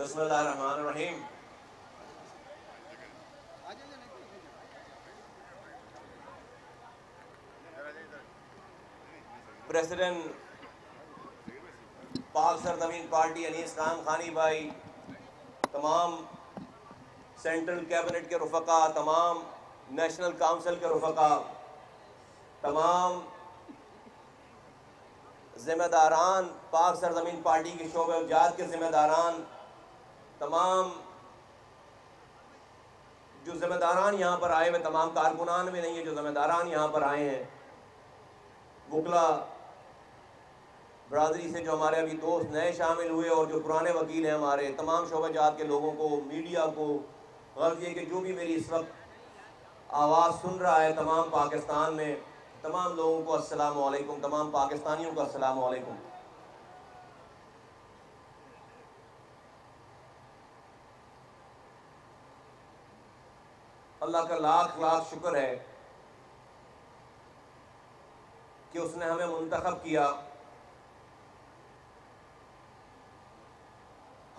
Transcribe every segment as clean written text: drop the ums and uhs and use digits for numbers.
بسم اللہ الرحمن الرحیم. پریزیڈنٹ پاک سرزمین پارٹی انیس خان خانی بھائی، تمام سینٹرل کیبنٹ کے رفقا، تمام نیشنل کونسل کے رفقا، تمام ذمہ داران، پاک سرزمین پارٹی کے شعبہ جات کے ذمہ داران، تمام جو ذمہ داران یہاں پر آئے ہوئے، تمام کارکنان میں نہیں ہیں، جو ذمہ داران یہاں پر آئے ہیں، وکلا برادری سے جو ہمارے ابھی دوست نئے شامل ہوئے اور جو پرانے وکیل ہیں ہمارے، تمام شعبہ جات کے لوگوں کو، میڈیا کو، غرض یہ کہ جو بھی میری اس وقت آواز سن رہا ہے تمام پاکستان میں، تمام لوگوں کو السلام علیکم، تمام پاکستانیوں کو السلام علیکم. اللہ کا لاکھ لاکھ شکر ہے کہ اس نے ہمیں منتخب کیا،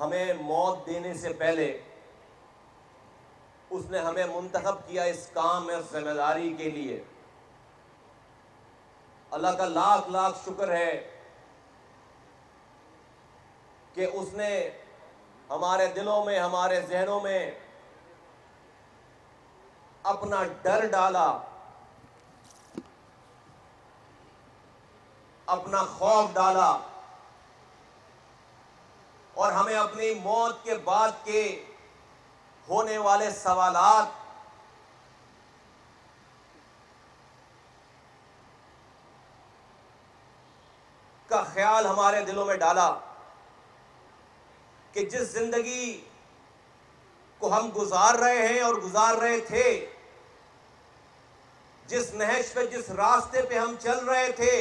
ہمیں موت دینے سے پہلے اس نے ہمیں منتخب کیا اس کام میں ذمہ داری کے لیے. اللہ کا لاکھ لاکھ شکر ہے کہ اس نے ہمارے دلوں میں، ہمارے ذہنوں میں اپنا ڈر ڈالا، اپنا خوف ڈالا، اور ہمیں اپنی موت کے بعد کے ہونے والے سوالات کا خیال ہمارے دلوں میں ڈالا کہ جس زندگی کو ہم گزار رہے ہیں اور گزار رہے تھے، جس نہج پہ، جس راستے پہ ہم چل رہے تھے،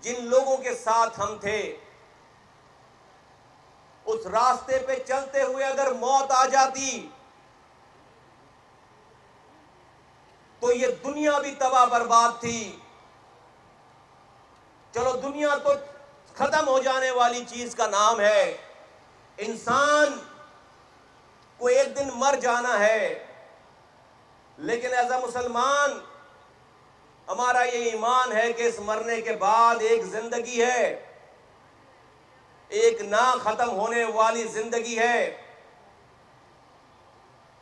جن لوگوں کے ساتھ ہم تھے، اس راستے پہ چلتے ہوئے اگر موت آ جاتی تو یہ دنیا بھی تباہ برباد تھی. چلو دنیا تو ختم ہو جانے والی چیز کا نام ہے، انسان کو ایک دن مر جانا ہے، لیکن ایز اے مسلمان ہمارا یہ ایمان ہے کہ اس مرنے کے بعد ایک زندگی ہے، ایک نہ ختم ہونے والی زندگی ہے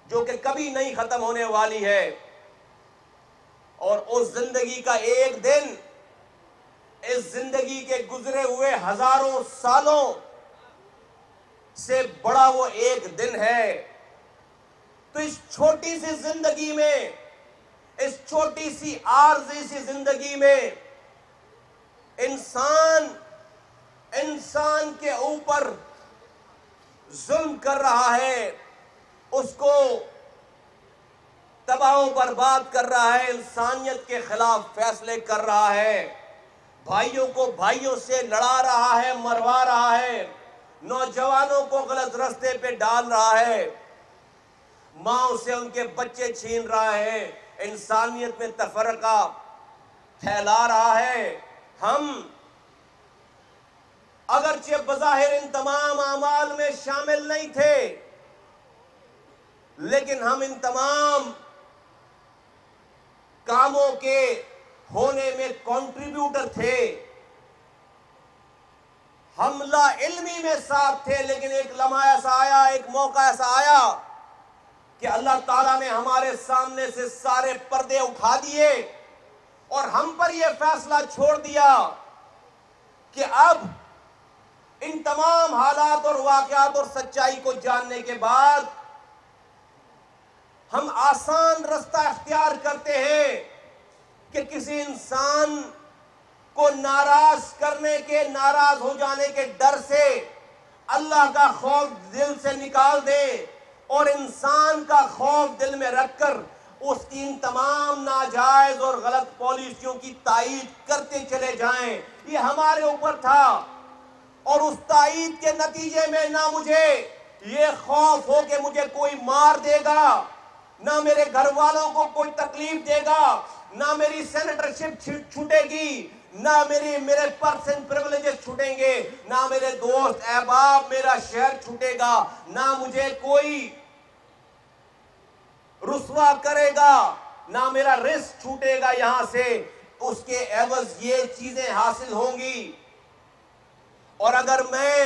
جو کہ کبھی نہیں ختم ہونے والی ہے. اور اس زندگی کا ایک دن اس زندگی کے گزرے ہوئے ہزاروں سالوں سے بڑا وہ ایک دن ہے. تو اس چھوٹی سی زندگی میں، اس چھوٹی سی عارضی سی زندگی میں انسان کے اوپر ظلم کر رہا ہے، اس کو تباہ و برباد کر رہا ہے، انسانیت کے خلاف فیصلے کر رہا ہے، بھائیوں کو بھائیوں سے لڑا رہا ہے، مروا رہا ہے، نوجوانوں کو غلط راستے پہ ڈال رہا ہے، ماں سے ان کے بچے چھین رہا ہے، انسانیت میں تفرقہ پھیلا رہا ہے. ہم اگرچہ بظاہر ان تمام اعمال میں شامل نہیں تھے، لیکن ہم ان تمام کاموں کے ہونے میں کنٹریبیوٹر تھے. ہم لا علمی میں ساتھ تھے، لیکن ایک لمحہ ایسا آیا، ایک موقع ایسا آیا کہ اللہ تعالیٰ نے ہمارے سامنے سے سارے پردے اٹھا دیے اور ہم پر یہ فیصلہ چھوڑ دیا کہ اب ان تمام حالات اور واقعات اور سچائی کو جاننے کے بعد ہم آسان رستہ اختیار کرتے ہیں کہ کسی انسان کو ناراض کرنے کے، ناراض ہو جانے کے ڈر سے اللہ کا خوف دل سے نکال دے اور انسان کا خوف دل میں رکھ کر اس کی ان تمام ناجائز اور غلط پالیسیوں کی تائید کرتے چلے جائیں. یہ ہمارے اوپر تھا، اور اس تائید کے نتیجے میں نہ مجھے یہ خوف ہو کہ مجھے کوئی مار دے گا، نہ میرے گھر والوں کو کوئی تکلیف دے گا، نہ میری سینیٹرشپ چھوٹے گی، نہ میرے پرسن پریولیجز چھوٹیں گے، نہ میرے دوست احباب میرا شہر چھوٹے گا، نہ مجھے کوئی رسوا کرے گا، نہ میرا رزق چھوٹے گا یہاں سے، اس کے عوض یہ چیزیں حاصل ہوں گی۔ اور اگر میں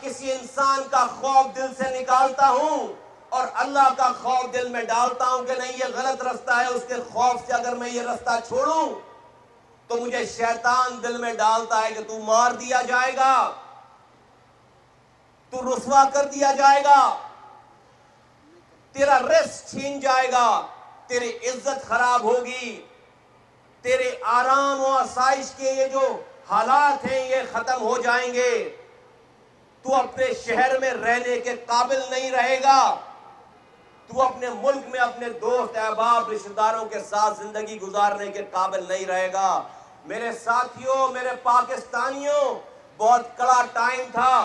کسی انسان کا خوف دل سے نکالتا ہوں اور اللہ کا خوف دل میں ڈالتا ہوں کہ نہیں یہ غلط رستہ ہے، اس کے خوف سے اگر میں یہ رستہ چھوڑوں تو مجھے شیطان دل میں ڈالتا ہے کہ تو مار دیا جائے گا، تو رسوا کر دیا جائے گا، تیرا رزق چھین جائے گا، تیری عزت خراب ہوگی، تیرے آرام و آسائش کے یہ جو حالات ہیں یہ ختم ہو جائیں گے، تو اپنے شہر میں رہنے کے قابل نہیں رہے گا، تو اپنے ملک میں اپنے دوست احباب رشتہ داروں کے ساتھ زندگی گزارنے کے قابل نہیں رہے گا۔ میرے ساتھیوں، میرے پاکستانیوں، بہت کڑا ٹائم تھا،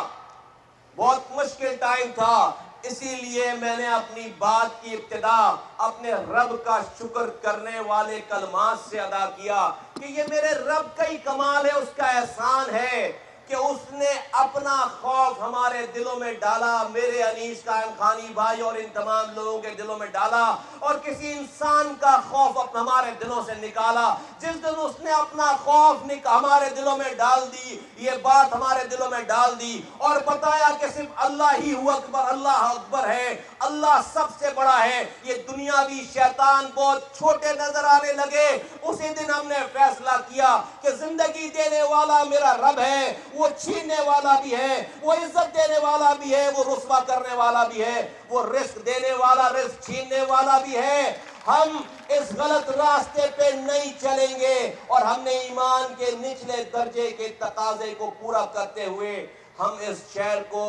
بہت مشکل ٹائم تھا، اسی لیے میں نے اپنی بات کی ابتدا اپنے رب کا شکر کرنے والے کلمات سے ادا کیا کہ یہ میرے رب کا ہی کمال ہے، اس کا احسان ہے کہ اس نے اپنا خوف ہمارے دلوں میں ڈالا، میرے انیس قائم خانی بھائی اور ان تمام لوگوں کے دلوں میں ڈالا، اور کسی انسان کا خوف ہمارے دلوں سے نکالا۔ جس دن اس نے اپنا خوف ہمارے دلوں میں ڈال دی، یہ بات ہمارے دلوں میں ڈال دی اور بتایا کہ صرف اللہ ہی اکبر، اللہ اکبر ہے، اللہ سب سے بڑا ہے، یہ دنیاوی شیطان بہت چھوٹے نظر آنے لگے۔ اسی دن ہم نے فیصلہ کیا کہ زندگی دینے والا میرا رب ہے، وہ چھیننے والا بھی ہے، وہ عزت دینے والا بھی ہے، وہ رسوا کرنے والا بھی ہے، وہ رزق دینے والا، رزق چھیننے والا بھی ہے۔ ہم اس غلط راستے پہ نہیں چلیں گے اور ہم نے ایمان کے نچلے درجے کے تقاضے کو پورا کرتے ہوئے ہم اس شہر کو،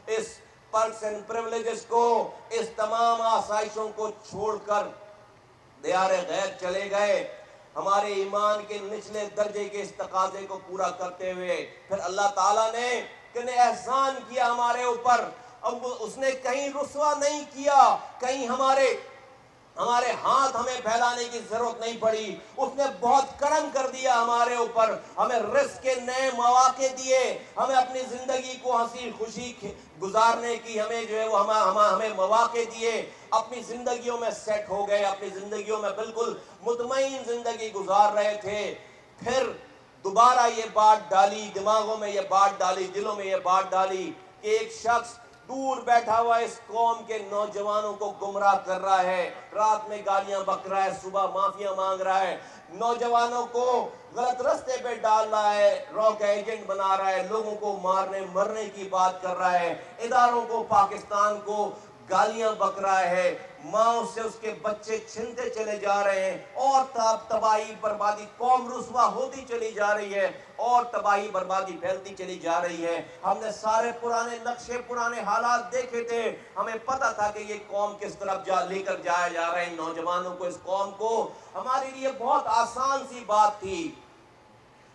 اس پرکس اینڈ پریولیجز کو، اس تمام آسائشوں کو چھوڑ کر دیار غیر چلے گئے، ہمارے ایمان کے نچلے درجے کے اس تقاضے کو پورا کرتے ہوئے۔ پھر اللہ تعالیٰ نے احسان کیا ہمارے اوپر، اب اس نے کہیں رسوا نہیں کیا، کہیں ہمارے ہاتھ ہمیں پھیلانے کی ضرورت نہیں پڑی، اس نے بہت کرم کر دیا ہمارے اوپر، ہمیں رزق کے نئے مواقع دیے، ہمیں اپنی زندگی کو ہنسی خوشی گزارنے کی ہمیں جو ہے وہ ہمیں مواقع دیے، اپنی زندگیوں میں سیٹ ہو گئے، اپنی زندگیوں میں بالکل مطمئن زندگی گزار رہے تھے۔ پھر دوبارہ یہ بات ڈالی دماغوں میں، یہ بات ڈالی دلوں میں، یہ بات ڈالی کہ ایک شخص دور بیٹھا ہوا اس قوم کے نوجوانوں کو گمراہ کر رہا ہے، رات میں گالیاں بک رہا ہے، صبح معافیاں مانگ رہا ہے، نوجوانوں کو غلط رستے پہ ڈال رہا ہے، راک ایجنٹ بنا رہا ہے، لوگوں کو مارنے مرنے کی بات کر رہا ہے، اداروں کو، پاکستان کو گالیاں بک رہا ہے، ماں سے اس کے بچے چھنتے چلے جا رہے ہیں، اور تباہی بربادی، قوم رسوا ہوتی چلی جا رہی ہے اور تباہی بربادی پھیلتی چلی جا رہی ہے۔ ہم نے سارے پرانے نقشے، پرانے حالات دیکھے تھے، ہمیں پتا تھا کہ یہ قوم کس طرف لے کر جایا جا رہا ہے ان نوجوانوں کو، اس قوم کو۔ ہمارے لیے بہت آسان سی بات تھی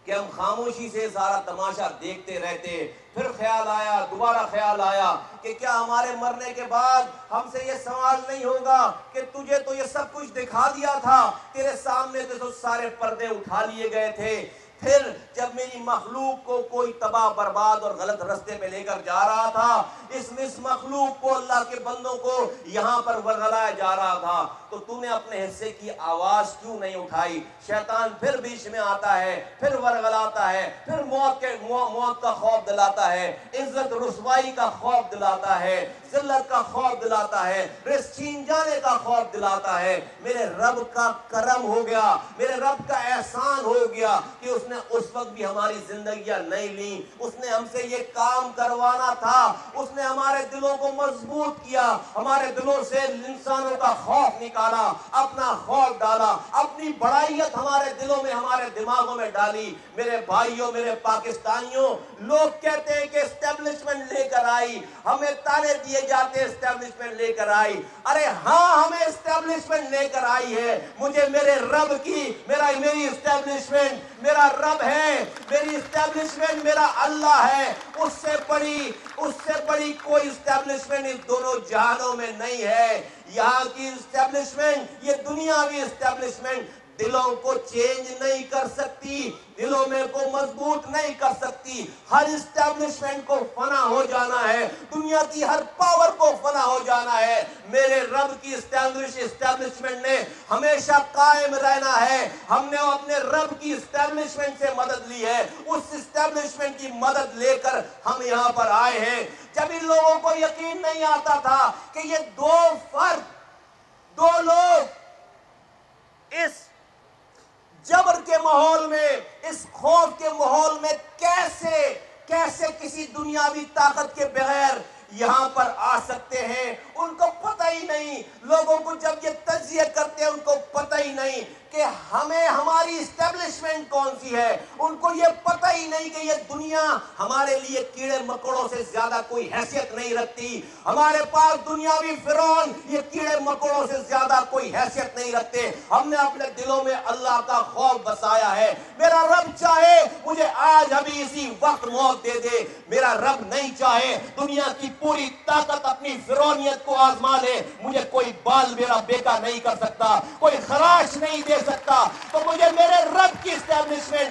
کہ ہم خاموشی سے سارا تماشا دیکھتے رہتے۔ پھر خیال آیا، دوبارہ خیال آیا کہ کیا ہمارے مرنے کے بعد ہم سے یہ سوال نہیں ہوگا کہ تجھے تو یہ سب کچھ دکھا دیا تھا، تیرے سامنے تو سارے پردے اٹھا لیے گئے تھے، پھر جب میری مخلوق کو کوئی تباہ برباد اور غلط رستے پہ لے کر جا رہا تھا، اس مخلوق کو، اللہ کے بندوں کو یہاں پر ورگلایا جا رہا تھا، تو تو نے اپنے حصے کی آواز کیوں نہیں اٹھائی؟ شیطان پھر بیچ میں آتا ہے، پھر ورگلاتا ہے، پھر موت کا خوف دلاتا ہے، عزت رسوائی کا خوف دلاتا ہے، ذلت کا خوف دلاتا ہے، رزق چھین جانے کا خوف دلاتا ہے۔ میرے رب کا کرم ہو گیا، میرے رب کا احسان ہو گیا کہ اس نے اس وقت بھی ہماری زندگیاں نہیں لیں، اس نے ہم سے یہ کام کروانا تھا، اس نے ہمارے دلوں کو مضبوط کیا، ہمارے دلوں سے انسانوں کا خوف نکالا، اپنا خوف ڈالا، اپنی بڑائیت ہمارے دلوں میں، ہمارے دماغوں میں ڈالی۔ میرے بھائیوں، میرے پاکستانیوں، لوگ کہتے ہیں کہ اسٹیبلشمنٹ لے کر آئی، ہمیں تانے دیے جاتے ہیں اسٹیبلشمنٹ لے کر آئی۔ ارے ہاں، ہمیں اسٹیبلشمنٹ لے کر آئی ہے، مجھے میرے رب کی، میری اسٹیبلشمنٹ میرا رب ہے، میری اسٹیبلشمنٹ میرا اللہ ہے، اس سے بڑی کوئی اسٹیبلشمنٹ اس دونوں جہانوں میں نہیں ہے۔ یہاں کی اسٹیبلشمنٹ، یہ دنیاوی اسٹیبلشمنٹ دلوں کو چینج نہیں کر سکتی، دلوں میں کو مضبوط نہیں کر سکتی۔ ہر اسٹیبلشمنٹ کو فنا ہو جانا ہے، دنیا کی ہر پاور کو فنا ہو جانا ہے۔ میرے رب کی اسٹیبلشمنٹ نے ہمیشہ قائم رہنا ہے۔ ہم نے اپنے رب کی اسٹیبلشمنٹ سے مدد لی ہے، اس اسٹیبلشمنٹ کی مدد لے کر ہم یہاں پر آئے ہیں۔ جب ان لوگوں کو یقین نہیں آتا تھا کہ یہ دو لوگ اس جبر کے ماحول میں، اس خوف کے ماحول میں کیسے کسی دنیاوی طاقت کے بغیر یہاں پر آ سکتے ہیں، ان کو پتہ ہی نہیں۔ لوگوں کو جب یہ تجزیہ کرتے ہیں ان کو پتہ ہی نہیں کہ ہماری اسٹیبلشمنٹ کون سی ہے۔ ان کو یہ پتہ ہی نہیں کہ یہ دنیا ہمارے لیے کیڑے مکوڑوں سے زیادہ کوئی حیثیت نہیں رکھتی۔ ہمارے پاس دنیاوی فرعون یہ کیڑے مکوڑوں سے زیادہ کوئی حیثیت نہیں رکھتے۔ ہم نے اپنے دلوں میں اللہ کا خوف بسایا ہے۔ میرا رب چاہے مجھے آج ابھی اسی وقت موت دے دے، میرا رب نہیں چاہے دنیا کی پوری طاقت اپنی فرعونیت کو آزما لے، مجھے کوئی بال میرا بیکا نہیں کر سکتا، کوئی خراش نہیں دے سکتا۔ تو مجھے میرے رب کی اسٹیبلشمنٹ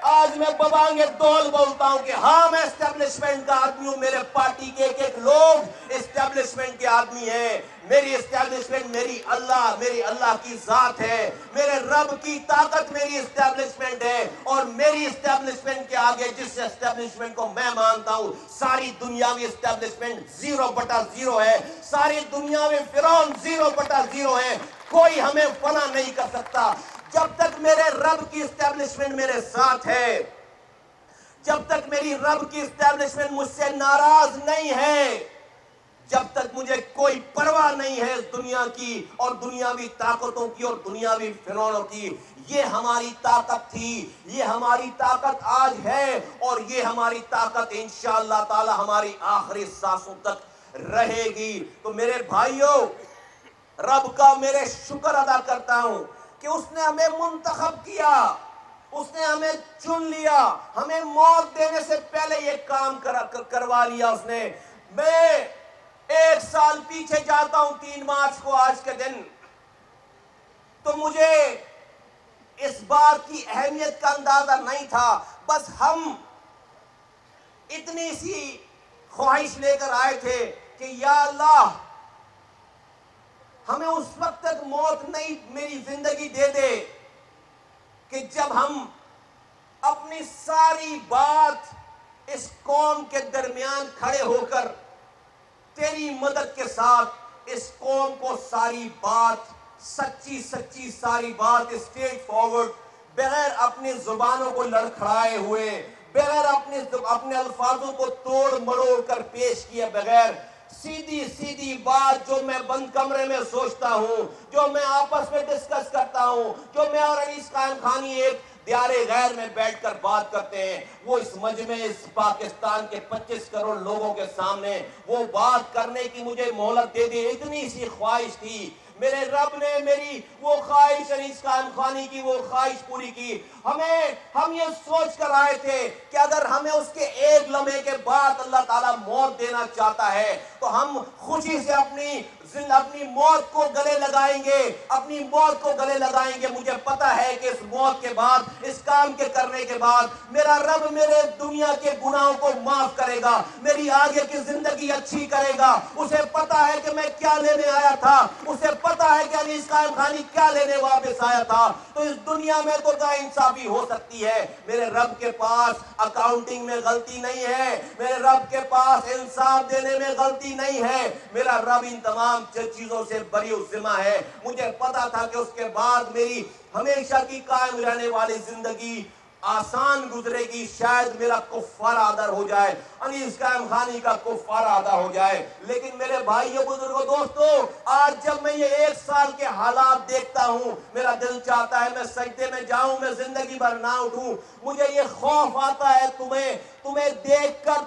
آج میں ببانگے دول بولتا ہوں کہ ہاں میں اسٹیبلشمنٹ کا آدمی ہوں۔ میرے پارٹی کے ایک لوگ اسٹیبلشمنٹ کے آدمی ہیں۔ میری اسٹیبلشمنٹ میری اللہ کی ذات ہے، میرے رب کی طاقت میری اسٹیبلشمنٹ ہے، اور میری اسٹیبلشمنٹ کے آگے جس اسٹیبلشمنٹ کو میں مانتا ہوں ساری دنیاوی اسٹیبلشمنٹ 0/0 ہے، ساری دنیاوی فرعون 0/0 ہے، کوئی ہمیں فنا نہیں کر سکتا۔ جب تک میرے رب کی اسٹیبلشمنٹ میرے ساتھ ہے، جب تک میری رب کی اسٹیبلشمنٹ مجھ سے ناراض نہیں ہے، جب تک مجھے کوئی پرواہ نہیں ہے اس دنیا کی اور دنیاوی طاقتوں کی اور دنیاوی فرعونوں کی۔ یہ ہماری طاقت تھی، یہ ہماری طاقت آج ہے، اور یہ ہماری طاقت انشاءاللہ تعالی ہماری آخری سانسوں تک رہے گی۔ تو میرے بھائیوں، رب کا میرے شکر ادا کرتا ہوں کہ اس نے ہمیں منتخب کیا، اس نے ہمیں چن لیا، ہمیں موت دینے سے پہلے یہ کام کروا لیا اس نے۔ میں 1 سال پیچھے جاتا ہوں 3 مارچ کو آج کے دن، تو مجھے اس بات کی اہمیت کا اندازہ نہیں تھا۔ بس ہم اتنی سی خواہش لے کر آئے تھے کہ یا اللہ ہمیں اس وقت تک موت نہیں میری زندگی دے دے کہ جب ہم اپنی ساری بات اس قوم کے درمیان کھڑے ہو کر تیری مدد کے ساتھ اس قوم کو ساری بات سچی ساری بات اسٹریٹ فارورڈ، بغیر اپنی زبانوں کو لڑکھڑائے ہوئے، بغیر اپنے الفاظوں کو توڑ مڑوڑ کر پیش کیے بغیر، سیدھی بات جو میں بند کمرے میں سوچتا ہوں، جو میں آپس میں ڈسکس کرتا ہوں، جو میں اور انیس قائم خانی ایک دیار غیر میں بیٹھ کر بات کرتے ہیں، وہ اس مجمع اس پاکستان کے 25 کروڑ لوگوں کے سامنے وہ بات کرنے کی مجھے مہلت دے دی۔ اتنی سی خواہش تھی، میرے رب نے میری وہ خواہش انیس قائم خانی کی وہ خواہش پوری کی۔ ہم یہ سوچ کر آئے تھے کہ اگر ہمیں اس کے ایک لمحے کے بعد اللہ تعالیٰ موت دینا چاہتا ہے تو ہم خوشی سے اپنی موت کو گلے لگائیں گے، اپنی موت کو گلے لگائیں گے۔ مجھے پتا ہے کہ اس موت کے بعد، اس کام کے کرنے کے بعد میرا رب میرے دنیا کے گناہوں کو معاف کرے گا، میری آگے کی زندگی اچھی کرے گا۔ اسے پتا ہے کہ میں کیا لینے آیا تھا، اسے پتا ہے کہ انیس قائم خانی کیا لینے واپس آیا تھا۔ تو اس دنیا میں تو ناانصافی ہو سکتی ہے، میرے رب کے پاس اکاؤنٹنگ میں غلطی نہیں ہے، میرے رب کے پاس انصاف دینے میں غلطی نہیں ہے، میرا رب ان تمام چیزوں سے بری الذمہ ہے۔ مجھے پتا تھا کہ اس کے بعد میری ہمیشہ کی قائم رہنے والی زندگی آسان گزرے گی، شاید میرا کفارہ ادا ہو جائے، انیس قائم خانی کا کفارہ ادا ہو جائے۔ لیکن میرے بھائیوں، بزرگوں، دوستوں، آج جب میں یہ 1 سال کے حالات دیکھتا ہوں، میرا دل چاہتا ہے میں سجدے میں جاؤں، میں زندگی بھر نہ اٹھوں۔ مجھے یہ خوف آتا ہے تمہیں دیکھ کر،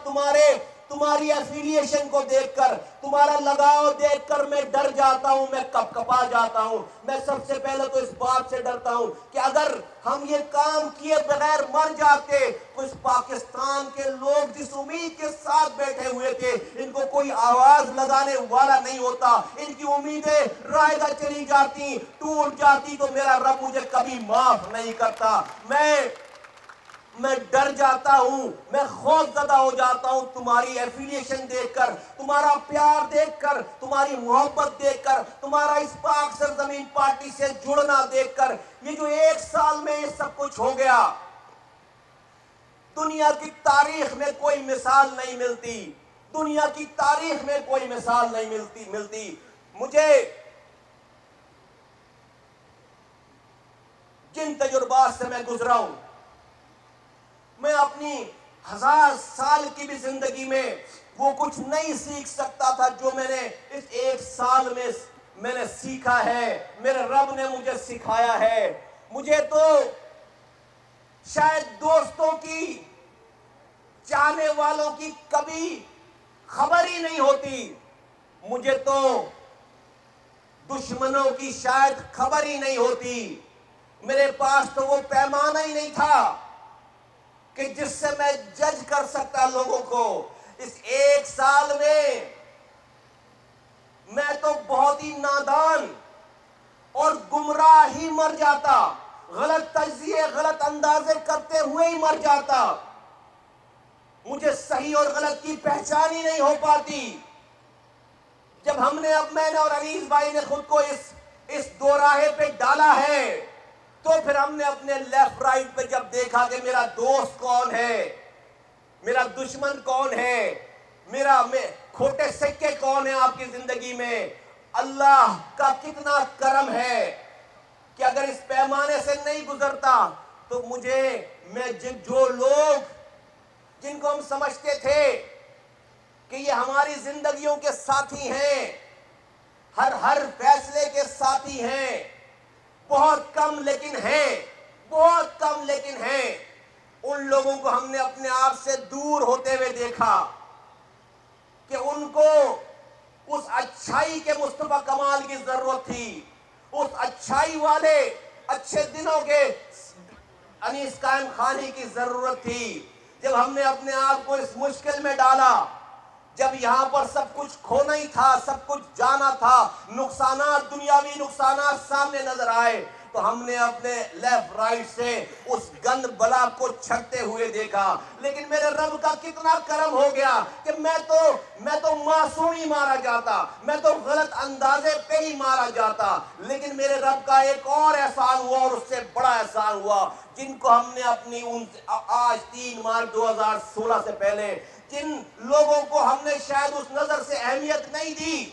تمہاری ایفیلیشن کو دیکھ کر، تمہارا لگاؤ دیکھ کر میں ڈر جاتا ہوں، میں کپکپا جاتا ہوں۔ میں سب سے پہلے تو اس بات سے ڈرتا ہوں کہ اگر ہم یہ کام کیے بغیر مر جاتے تو اس پاکستان کے لوگ جس امید کے ساتھ بیٹھے ہوئے تھے، ان کو کوئی کوئی آواز لگانے والا نہیں ہوتا. ان کی امیدیں رائگاں چلی جاتی, ٹوٹ جاتی, تو میرا رب مجھے کبھی معاف نہیں کرتا. میں ڈر جاتا ہوں, میں خوف زدہ ہو جاتا ہوں تمہاری ایفیلیشن دیکھ کر, تمہارا پیار دیکھ کر, تمہاری محبت دیکھ کر, تمہارا اس پاک سرزمین پارٹی سے جڑنا دیکھ کر. یہ جو 1 سال میں یہ سب کچھ ہو گیا, دنیا کی تاریخ میں کوئی مثال نہیں ملتی, دنیا کی تاریخ میں کوئی مثال نہیں ملتی. مجھے جن تجربات سے میں گزرا ہوں, میں اپنی 1000 سال کی بھی زندگی میں وہ کچھ نہیں سیکھ سکتا تھا جو میں نے اس 1 سال میں نے سیکھا ہے. میرے رب نے مجھے سکھایا ہے. مجھے تو شاید دوستوں کی, چاہنے والوں کی کبھی خبر ہی نہیں ہوتی, مجھے تو دشمنوں کی شاید خبر ہی نہیں ہوتی. میرے پاس تو وہ پیمانہ ہی نہیں تھا کہ جس سے میں جج کر سکتا لوگوں کو. اس 1 سال میں تو بہت ہی نادان اور گمراہ ہی مر جاتا, غلط تجزیے, غلط اندازے کرتے ہوئے ہی مر جاتا. مجھے صحیح اور غلط کی پہچان ہی نہیں ہو پاتی. جب میں نے اور انیس بھائی نے خود کو اس دوراہے پہ ڈالا ہے, تو پھر ہم نے اپنے لیفٹ رائٹ پہ جب دیکھا کہ میرا دوست کون ہے, میرا دشمن کون ہے, میرا کھوٹے سکے کون ہیں آپ کی زندگی میں, اللہ کا کتنا کرم ہے کہ اگر اس پیمانے سے نہیں گزرتا تو جو لوگ جن کو ہم سمجھتے تھے کہ یہ ہماری زندگیوں کے ساتھی ہیں, ہر فیصلے کے ساتھی ہیں, بہت کم لیکن ہیں, ان لوگوں کو ہم نے اپنے آپ سے دور ہوتے ہوئے دیکھا کہ ان کو اس اچھائی کے مصطفیٰ کمال کی ضرورت تھی, اس اچھائی والے اچھے دنوں کے انیس قائم خانی کی ضرورت تھی. جب ہم نے اپنے آپ کو اس مشکل میں ڈالا, جب یہاں پر سب کچھ کھونا ہی تھا, سب کچھ جانا تھا, نقصانات, دنیاوی نقصانات سامنے نظر آئے, تو ہم نے اپنے لیفٹ رائٹ سے اس گند بلا کو چھڑتے ہوئے دیکھا. لیکن میرے رب کا کتنا کرم ہو گیا کہ میں تو معصوم ہی مارا جاتا, میں تو غلط اندازے پہ ہی مارا جاتا. لیکن میرے رب کا ایک اور احسان ہوا, اور اس سے بڑا احسان ہوا, جن کو ہم نے آج 3 مارچ 2016 سے پہلے جن لوگوں کو ہم نے شاید اس نظر سے اہمیت نہیں دی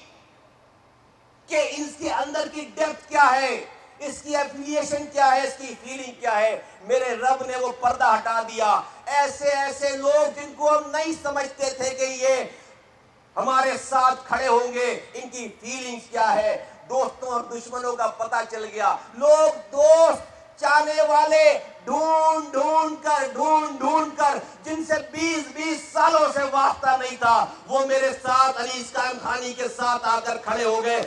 کہ اس کے اندر کی ڈیپتھ کیا ہے, اس کی ایفیلیشن کیا ہے, اس کی فیلنگ کیا ہے, میرے رب نے وہ پردہ ہٹا دیا. ایسے لوگ جن کو ہم نہیں سمجھتے تھے کہ یہ ہمارے ساتھ کھڑے ہوں گے, ان کی فیلنگز کیا ہے, دوستوں اور دشمنوں کا پتہ چل گیا. لوگ دوست چاہنے والے ڈھونڈ کر جن سے 20 سالوں سے واسطہ نہیں تھا, وہ میرے ساتھ انیس قائم خانی کے ساتھ آ کر کھڑے ہو گئے.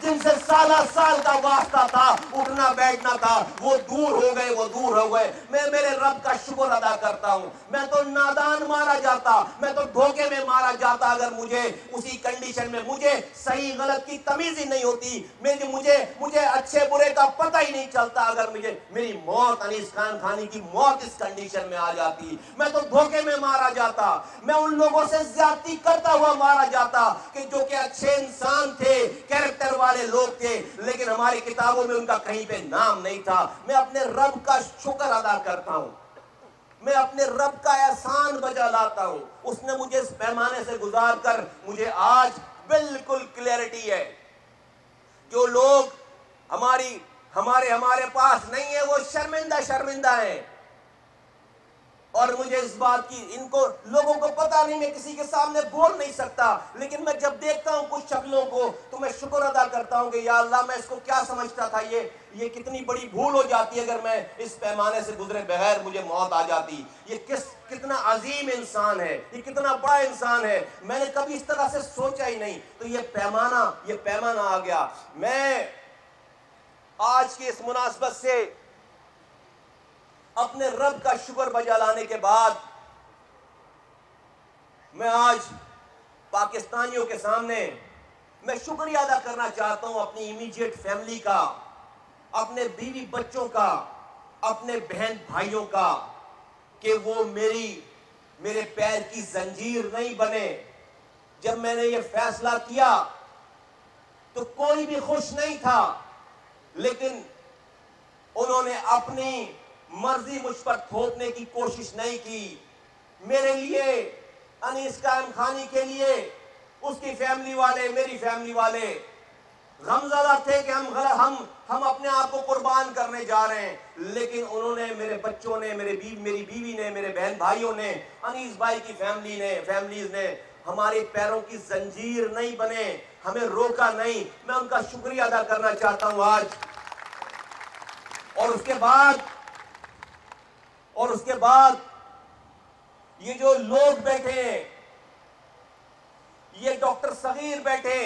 جن سے سال کا واسطہ تھا, اٹھنا بیٹھنا تھا, وہ دور ہو گئے. میں میرے رب کا شکر ادا کرتا ہوں. میں تو نادان مارا جاتا, میں تو دھوکے میں مارا جاتا اگر مجھے اسی کنڈیشن میں مجھے صحیح غلط کی تمیز ہی نہیں ہوتی, مجھے اچھے برے کا پتہ ہی نہیں چلتا, اگر میری موت انیس قائم خانی کی موت اس کنڈیشن میں آ جاتی. میں تو دھوکے میں مارا جاتا, میں ان لوگوں سے زیادتی کرتا ہوا مارا جاتا کہ جو کہ اچھے انسان تھے, کیریکٹر والے لوگ تھے, لیکن ہماری کتابوں میں ان کا کہیں پہ نام نہیں تھا. میں اپنے رب کا شکر ادا کرتا ہوں, میں اپنے رب کا احسان بجا لاتا ہوں. اس نے مجھے اس پیمانے سے گزار کر مجھے آج بالکل کلیئرٹی ہے. جو لوگ ہمارے پاس نہیں ہے, وہ شرمندہ ہیں. اور مجھے اس بات کی, ان کو لوگوں کو پتا نہیں, میں کسی کے سامنے بول نہیں سکتا, لیکن میں جب دیکھتا ہوں کچھ شکلوں کو تو میں شکر ادا کرتا ہوں کہ یا اللہ, میں اس کو کیا سمجھتا تھا, یہ کتنی بڑی بھول ہو جاتی اگر میں اس پیمانے سے گزرے بغیر مجھے موت آ جاتی. یہ کتنا عظیم انسان ہے, یہ کتنا بڑا انسان ہے, میں نے کبھی اس طرح سے سوچا ہی نہیں. تو یہ پیمانہ آ گیا. میں آج کی اس مناسبت سے اپنے رب کا شکر بجا لانے کے بعد میں آج پاکستانیوں کے سامنے میں شکریہ ادا کرنا چاہتا ہوں اپنی امیجیٹ فیملی کا، اپنے بیوی بچوں کا، اپنے بہن بھائیوں کا، کہ وہ میرے پیر کی زنجیر نہیں بنے۔ جب میں نے یہ فیصلہ کیا تو کوئی بھی خوش نہیں تھا، لیکن انہوں نے اپنی مرضی مجھ پر تھوپنے کی کوشش نہیں کی۔ میرے لیے، انیس قائم خانی کے لیے، اس کی فیملی والے، میری فیملی والے غمزدہ تھے کہ ہم اپنے آپ کو قربان کرنے جا رہے ہیں، لیکن انہوں نے، میرے بچوں نے، میری بیوی نے، میرے بہن بھائیوں نے، انیس بھائی کی فیملیز نے ہمارے پیروں کی زنجیر نہیں بنے، ہمیں روکا نہیں۔ میں ان کا شکریہ ادا کرنا چاہتا ہوں آج۔ اور اس کے بعد یہ جو لوگ بیٹھے ہیں، یہ ڈاکٹر صغیر بیٹھے،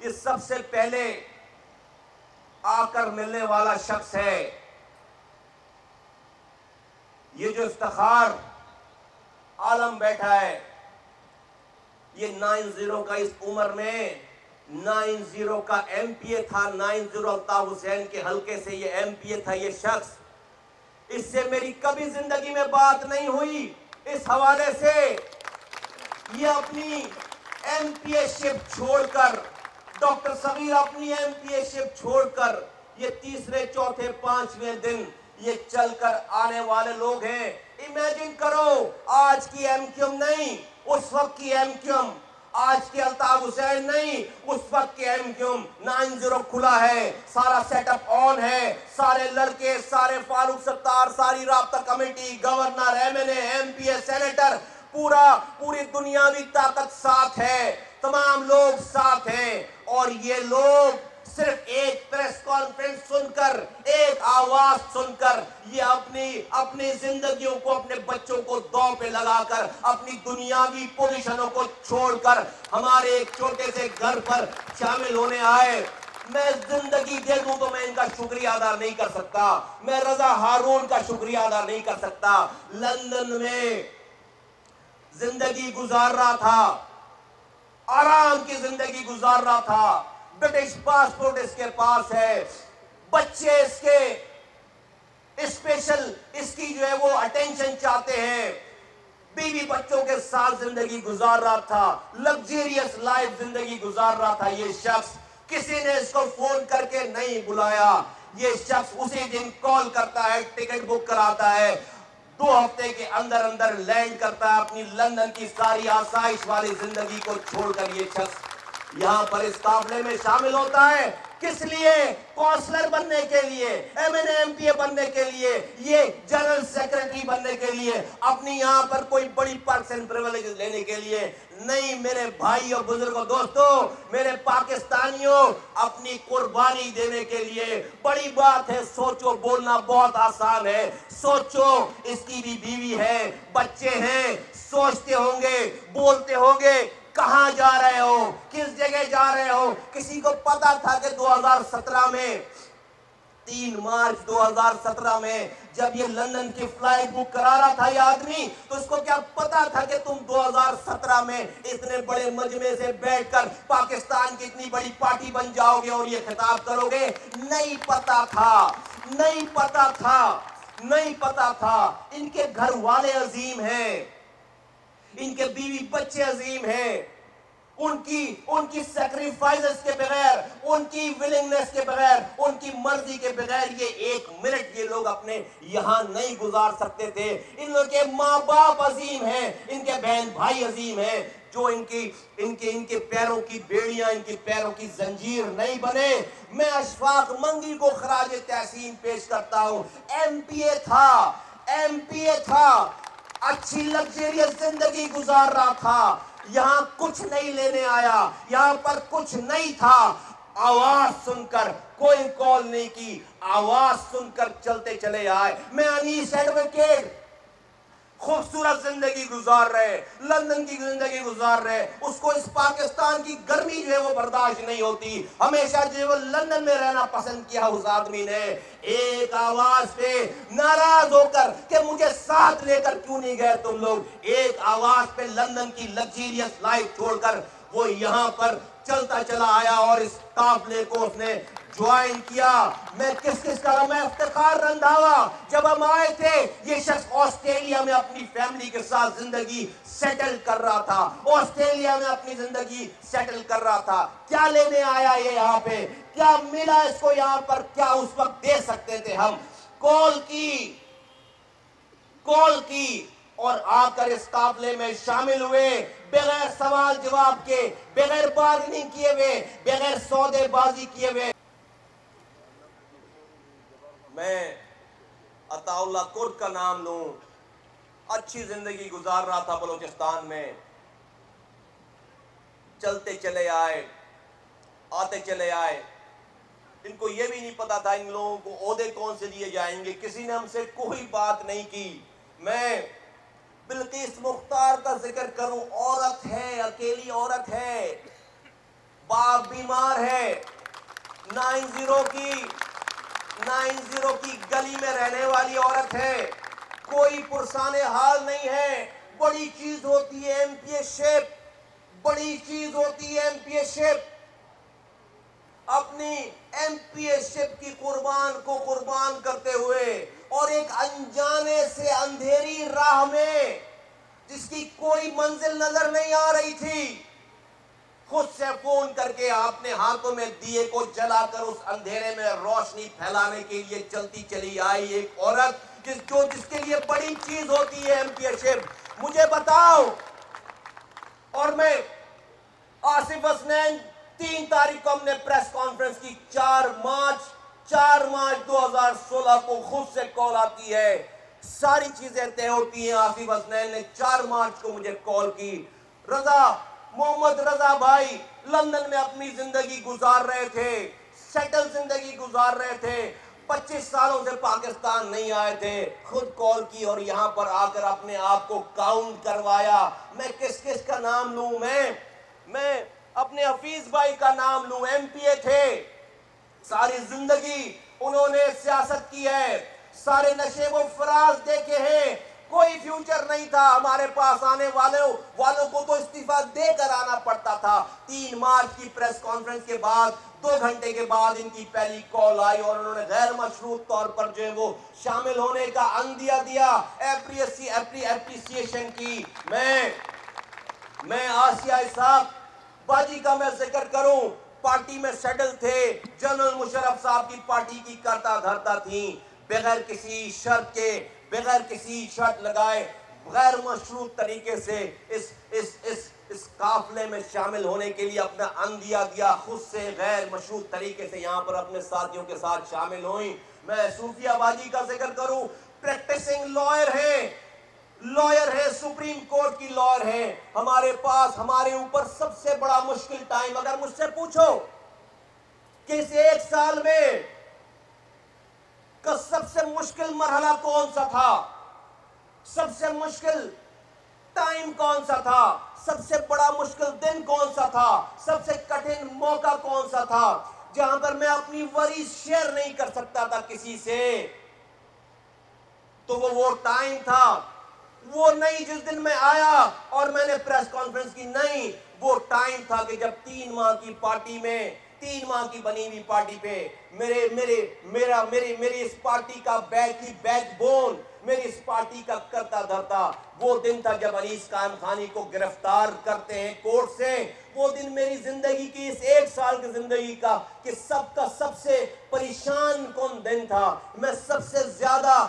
یہ سب سے پہلے آ کر ملنے والا شخص ہے۔ یہ جو افتخار عالم بیٹھا ہے، یہ 90 کا، اس عمر میں 90 کا ایم پی اے تھا، 90 الطاف حسین کے حلقے سے یہ ایم پی اے تھا یہ شخص۔ اس سے میری کبھی زندگی میں بات نہیں ہوئی، اس حوالے سے یہ اپنی ایم پی اے شپ چھوڑ کر، ڈاکٹر صغیر اپنی ایم پی اے شپ چھوڑ کر یہ تیسرے، چوتھے، پانچویں دن یہ چل کر آنے والے لوگ ہیں۔ امیجن کرو، آج کی ایم کیو ایم نہیں، اس وقت کی ایم کیو ایم، آج کے الطاف حسین نہیں، اس وقت کے ایم کیو ایم۔ 90 کھلا ہے، سارا سیٹ اپ آن ہے، سارے لڑکے، سارے فاروق ستار، ساری رابطہ کمیٹی، گورنر، ایم این اے، ایم پی اے، سینیٹر، پوری دنیاوی طاقت ساتھ ہے، تمام لوگ ساتھ ہیں۔ اور یہ لوگ صرف ایک پریس کانفرنس سن کر، ایک آواز سن کر، یہ اپنی زندگیوں کو، اپنے بچوں کو داؤ پہ لگا کر، اپنی دنیاوی پوزیشنوں کو چھوڑ کر ہمارے ایک چھوٹے سے گھر پر شامل ہونے آئے۔ میں زندگی دے دوں تو میں ان کا شکریہ ادا نہیں کر سکتا، میں رضا ہارون کا شکریہ ادا نہیں کر سکتا۔ لندن میں زندگی گزار رہا تھا، آرام کی زندگی گزار رہا تھا، برٹش پاسپورٹ اس کے پاس ہے، بچے اس کے اسپیشل اس کی جو ہے وہ اٹینشن چاہتے ہیں، بیوی بچوں کے ساتھ زندگی گزار رہا تھا، لگزیریس لائف زندگی گزار رہا تھا یہ شخص۔ کسی نے اس کو فون کر کے نہیں بلایا، یہ شخص اسی دن کال کرتا ہے، ٹکٹ بک کراتا ہے، 2 ہفتے کے اندر لینڈ کرتا ہے اپنی لندن کی ساری آسائش والی زندگی کو چھوڑ کر۔ یہ شخص یہاں پر اس قافلے میں شامل ہوتا ہے، کس لیے؟ کونسلر بننے کے لیے، ایم این اے، ایم پی اے بننے کے لیے، یہ جنرل سیکریٹری بننے کے لیے، اپنی یہاں پر کوئی بڑی پرکس اینڈ پریویلیجز لینے کے لیے نہیں۔ میرے بھائی اور بزرگوں، دوستوں، میرے پاکستانیوں، اپنی قربانی دینے کے لیے بڑی بات ہے۔ سوچو، بولنا بہت آسان ہے، سوچو، اس کی بھی بیوی ہے، بچے ہیں، سوچتے ہوں گے، بولتے ہوں گے، کہاں جا رہے ہو، کس جگہ جا رہے ہو؟ کسی کو پتا تھا کہ 2017 میں 3 مارچ 2017 میں جب یہ لندن کی فلائٹ بک کرا رہا تھا یہ آدمی، تو اس کو کیا پتا تھا کہ تم 2017 میں اتنے بڑے مجمع سے بیٹھ کر پاکستان کی اتنی بڑی پارٹی بن جاؤ گے اور یہ خطاب کرو گے؟ نہیں پتا تھا، نہیں پتا تھا، نہیں پتا تھا۔ ان کے گھر والے عظیم ہیں، ان کے بیوی بچے عظیم ہیں، ان کی سیکریفائسز کے بغیر، ان کی ولنگنس کے بغیر، ان کی مرضی کے بغیر یہ 1 منٹ یہ لوگ اپنے یہاں نہیں گزار سکتے تھے۔ ان لوگ کے ماں باپ عظیم ہیں، ان کے بہن بھائی عظیم ہیں، جو ان کے پیروں کی بیڑیاں، ان کے پیروں کی زنجیر نہیں بنے۔ میں اشفاق منگی کو خراج تحسین پیش کرتا ہوں۔ ایم پی اے تھا، ایم پی اے تھا، اچھی لگزیریس زندگی گزار رہا تھا، یہاں کچھ نہیں لینے آیا، یہاں پر کچھ نہیں تھا۔ آواز سن کر، کوئی کال نہیں کی، آواز سن کر چلتے چلے آئے۔ میں انیس ایڈوکیٹ خوبصورت زندگی گزار رہے، لندن کی زندگی گزار رہے، اس کو اس پاکستان کی گرمی جو ہے وہ برداشت نہیں ہوتی، ہمیشہ جو ہے وہ لندن میں رہنا پسند کیا اس آدمی نے، ایک آواز پہ ناراض ہو کر کہ مجھے ساتھ لے کر کیوں نہیں گئے تم لوگ، ایک آواز پہ لندن کی لگزیریس لائف چھوڑ کر وہ یہاں پر چلتا چلا آیا اور اس قافلے کو اس نے جوائن کیا۔ میں کس کا میں افتخار رندھاوا، جب ہم آئے تھے یہ شخص آسٹریلیا میں اپنی فیملی کے ساتھ زندگی سیٹل کر رہا تھا، آسٹریلیا میں اپنی زندگی سیٹل کر رہا تھا، کیا لینے آیا یہ یہاں پہ، کیا ملا اس کو یہاں پر، کیا اس وقت دے سکتے تھے ہم، کال کی اور آ کر اس قافلے میں شامل ہوئے، بغیر سوال جواب کے، بغیر بارگننگ کیے ہوئے، بغیر سودے بازی کیے ہوئے۔ میں عطا اللہ کرد کا نام لوں، اچھی زندگی گزار رہا تھا بلوچستان میں، چلتے چلے آئے، آتے چلے آئے، ان کو یہ بھی نہیں پتا تھا ان لوگوں کو عہدے کون سے دیے جائیں گے، کسی نے ہم سے کوئی بات نہیں کی۔ میں بلقیس مختار کا ذکر کروں، عورت ہے، اکیلی عورت ہے، باپ بیمار ہے، 90 کی گلی میں رہنے والی عورت ہے، کوئی پرسان حال نہیں ہے، بڑی چیز ہوتی ہے ایم پی اے شپ، بڑی چیز ہوتی ہے ایم پی اے شپ، اپنی ایم پی اے شپ کی قربان کرتے ہوئے اور ایک انجانے سے اندھیری راہ میں جس کی کوئی منزل نظر نہیں آ رہی تھی، خود سے فون کر کے اپنے ہاتھوں میں دیے کو جلا کر اس اندھیرے میں روشنی پھیلانے کے لیے چلتی چلی آئی ایک عورت جس کے لیے بڑی چیز ہوتی ہے ایم پی اے شپ۔ مجھے بتاؤ، اور میں آصف حسنین 3 تاریخ کو ہم نے پریس کانفرنس کی، 4 مارچ 2016 کو خود سے کال آتی ہے، ساری چیزیں طے ہوتی ہیں، آصف حسنین نے 4 مارچ کو مجھے کال کی، محمد رضا بھائی لندن میں اپنی زندگی گزار رہے تھے، سیٹل زندگی گزار رہے تھے، 25 سالوں سے پاکستان نہیں آئے تھے، خود کال کی اور یہاں پر آ کر اپنے آپ کو کاؤنٹ کروایا۔ میں کس کا نام لوں، میں اپنے حفیظ بھائی کا نام لوں، ایم پی اے تھے، ساری زندگی انہوں نے سیاست کی ہے، سارے نشیب و فراز دیکھے ہیں، کوئی فیوچر نہیں تھا ہمارے پاس، آنے والوں کو تو استعفیٰ دے کر آنا پڑتا تھا۔ 3 مارچ کی پریس کانفرنس کے بعد 2 گھنٹے کے بعد ان کی پہلی کال آئی اور انہوں نے غیر مشروط طور پر جو ہے وہ شامل ہونے کا عندیہ دیا، اپریسیشن کی۔ میں آسیہ اسحاق باجی کا میں ذکر کروں، پارٹی میں سیٹل تھے، جنرل مشرف صاحب کی پارٹی کی کرتا دھرتا تھیں، بغیر کسی شرط کے، بغیر کسی شرط لگائے، غیر مشروط طریقے سے اس قافلے میں شامل ہونے کے لیے اپنا عندیہ دیا، خود سے غیر مشروط طریقے سے یہاں پر اپنے ساتھیوں کے ساتھ شامل ہوئیں۔ میں صوفیہ باجی کا ذکر کروں، پریکٹسنگ لائر ہے، سپریم کورٹ کی لائر ہے، ہمارے پاس، ہمارے اوپر سب سے بڑا مشکل ٹائم، اگر مجھ سے پوچھو کہ اس 1 سال میں کا سب سے مشکل مرحلہ کون سا تھا، سب سے مشکل ٹائم کون سا تھا، سب سے بڑا مشکل دن کون سا تھا، سب سے کٹھن موقع کون سا تھا جہاں پر میں اپنی وریز شیئر نہیں کر سکتا تھا کسی سے، تو وہ ٹائم تھا، وہ نہیں جس دن میں آیا اور میں نے پریس کانفرنس کی، نہیں، وہ ٹائم تھا کہ جب 3 ماہ کی پارٹی میں، 3 ماہ کی بنی ہوئی پارٹی پہ میری اس پارٹی کا بیک بون، میری اس پارٹی کا کرتا دھرتا، وہ دن تھا جب انیس قائم خانی کو گرفتار کرتے ہیں کورٹ سے، وہ دن میری زندگی کی اس 1 سال کی زندگی کا کہ سب سے پریشان کن دن تھا، میں سب سے زیادہ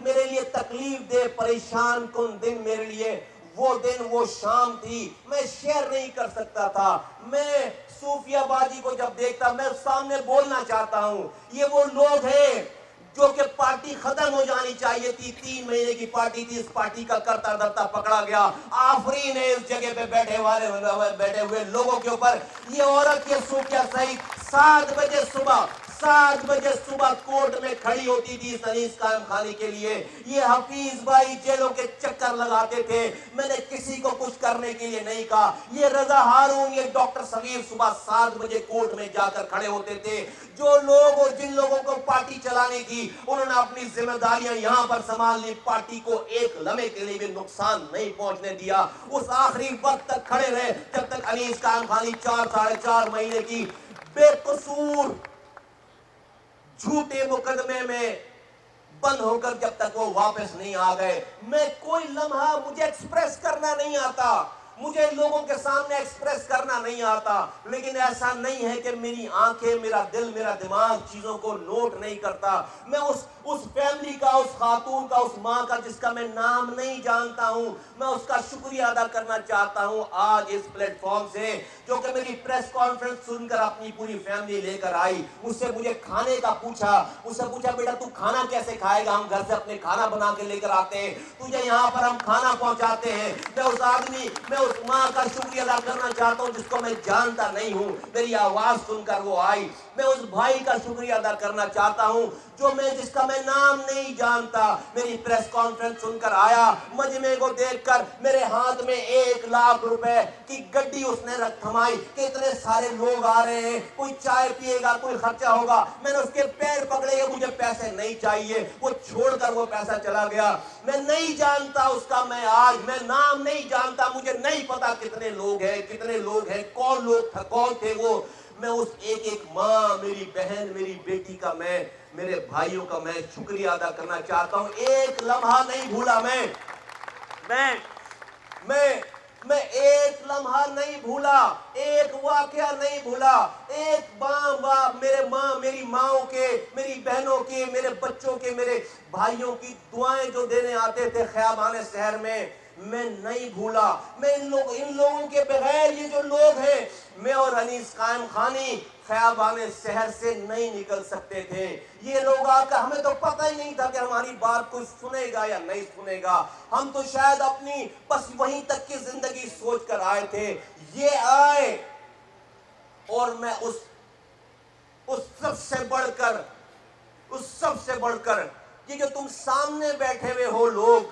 میرے لیے تکلیف دے پریشان کن دن میرے لیے وہ دن، وہ شام تھی، میں شیئر نہیں کر سکتا تھا۔ میں صوفیہ باجی کو جب دیکھتا، میں سامنے بولنا چاہتا ہوں، یہ وہ لوگ ہیں جو کہ پارٹی ختم ہو جانی چاہیے تھی، 3 مہینے کی پارٹی تھی، اس پارٹی کا کرتا دھرتا پکڑا گیا، آفرین ہے اس جگہ پہ بیٹھے ہوئے لوگوں کے اوپر۔ یہ عورت، یہ صوفیہ سعید 7 بجے صبح 7 بجے صبح کورٹ میں کھڑی ہوتی تھی اس انیس قائم خانی کے لیے. یہ حفیظ بھائی جیلوں کے چکر لگاتے تھے. میں نے کسی کو کچھ کرنے کے لیے نہیں کہا. یہ رضا ہارون، یہ ڈاکٹر صغیر صبح 7 بجے کورٹ میں جا کر کھڑے ہوتے تھے. جو لوگ اور جن لوگوں کو پارٹی چلانی تھی انہوں نے اپنی ذمہ داریاں یہاں پر سنبھال لی. پارٹی کو ایک لمحے کے لیے بھی نقصان نہیں پہنچنے دیا. اس آخری وقت تک کھڑے رہے جب تک انیس قائم خانی 4-4.5 مہینے کی بے قصور جھوٹے مقدمے میں بند ہو کر جب تک وہ واپس نہیں آ گئے. میں کوئی لمحہ مجھے ایکسپریس کرنا نہیں آتا، مجھے لوگوں کے سامنے ایکسپریس کرنا نہیں آتا، لیکن ایسا نہیں ہے کہ میری آنکھیں، میرا دل، میرا دماغ چیزوں کو نوٹ نہیں کرتا. میں اس فیملی کا، اس خاتون کا، اس ماں کا جس کا میں نام نہیں جانتا ہوں، میں اس کا شکریہ ادا کرنا چاہتا ہوں آج اس پلیٹ فارم سے، جو کہ میری پریس کانفرنس سن کر اپنی پوری فیملی لے کر آئی. اس سے مجھے کھانے کا پوچھا. اس سے پوچھا بیٹا تو کھانا کیسے کھائے گا؟ ہم گھر سے اپنے کھانا بنا کے لے کر آتے ہیں، تجھے یہاں پر ہم کھانا پہنچاتے ہیں. میں اس آدمی، میں اس ماں کا شکریہ ادا کرنا چاہتا ہوں جس کو میں جانتا نہیں ہوں، میری آواز سن کر وہ آئی. میں اس بھائی کا شکریہ ادا کرنا چاہتا ہوں جس کا میں نام نہیں جانتا، میری پریس کانفرنس سن کر آیا. مجمع کو دیکھ کر میرے ہاتھ میں 1 لاکھ روپے کی گڈی اس نے رکھ تھمائی کہ اتنے سارے لوگ آ رہے ہیں، کوئی چائے پیے گا، کوئی خرچہ ہوگا. میں نے اس کے پیر پکڑے کہ مجھے پیسے نہیں چاہیے. وہ چھوڑ کر وہ پیسہ چلا گیا. میں نہیں جانتا اس کا، میں نام نہیں جانتا، مجھے نہیں پتا کتنے لوگ ہیں، کون لوگ تھا، کون تھے وہ. میں اس ایک ماں، میری بہن، میری بیٹی کا، میرے بھائیوں کا میں شکریہ ادا کرنا چاہتا ہوں. ایک لمحہ نہیں بھولا. میں ایک لمحہ نہیں بھولا، ایک واقعہ نہیں بھولا. ایک میری ماں کے، میری بہنوں کے، میرے بچوں کے، میرے بھائیوں کی دعائیں جو دینے آتے تھے خیابان شہر میں نہیں بھولا. میں ان لوگوں کے بغیر، یہ جو لوگ ہیں، میں اور انیس قائم خانی خیابان شہر سے نہیں نکل سکتے تھے. یہ لوگ آ کر، ہمیں تو پتہ ہی نہیں تھا کہ ہماری بات کوئی سنے گا یا نہیں سنے گا. ہم تو شاید اپنی بس وہیں تک کی زندگی سوچ کر آئے تھے. یہ آئے اور میں اس سب سے بڑھ کر یہ جو تم سامنے بیٹھے ہوئے ہو لوگ،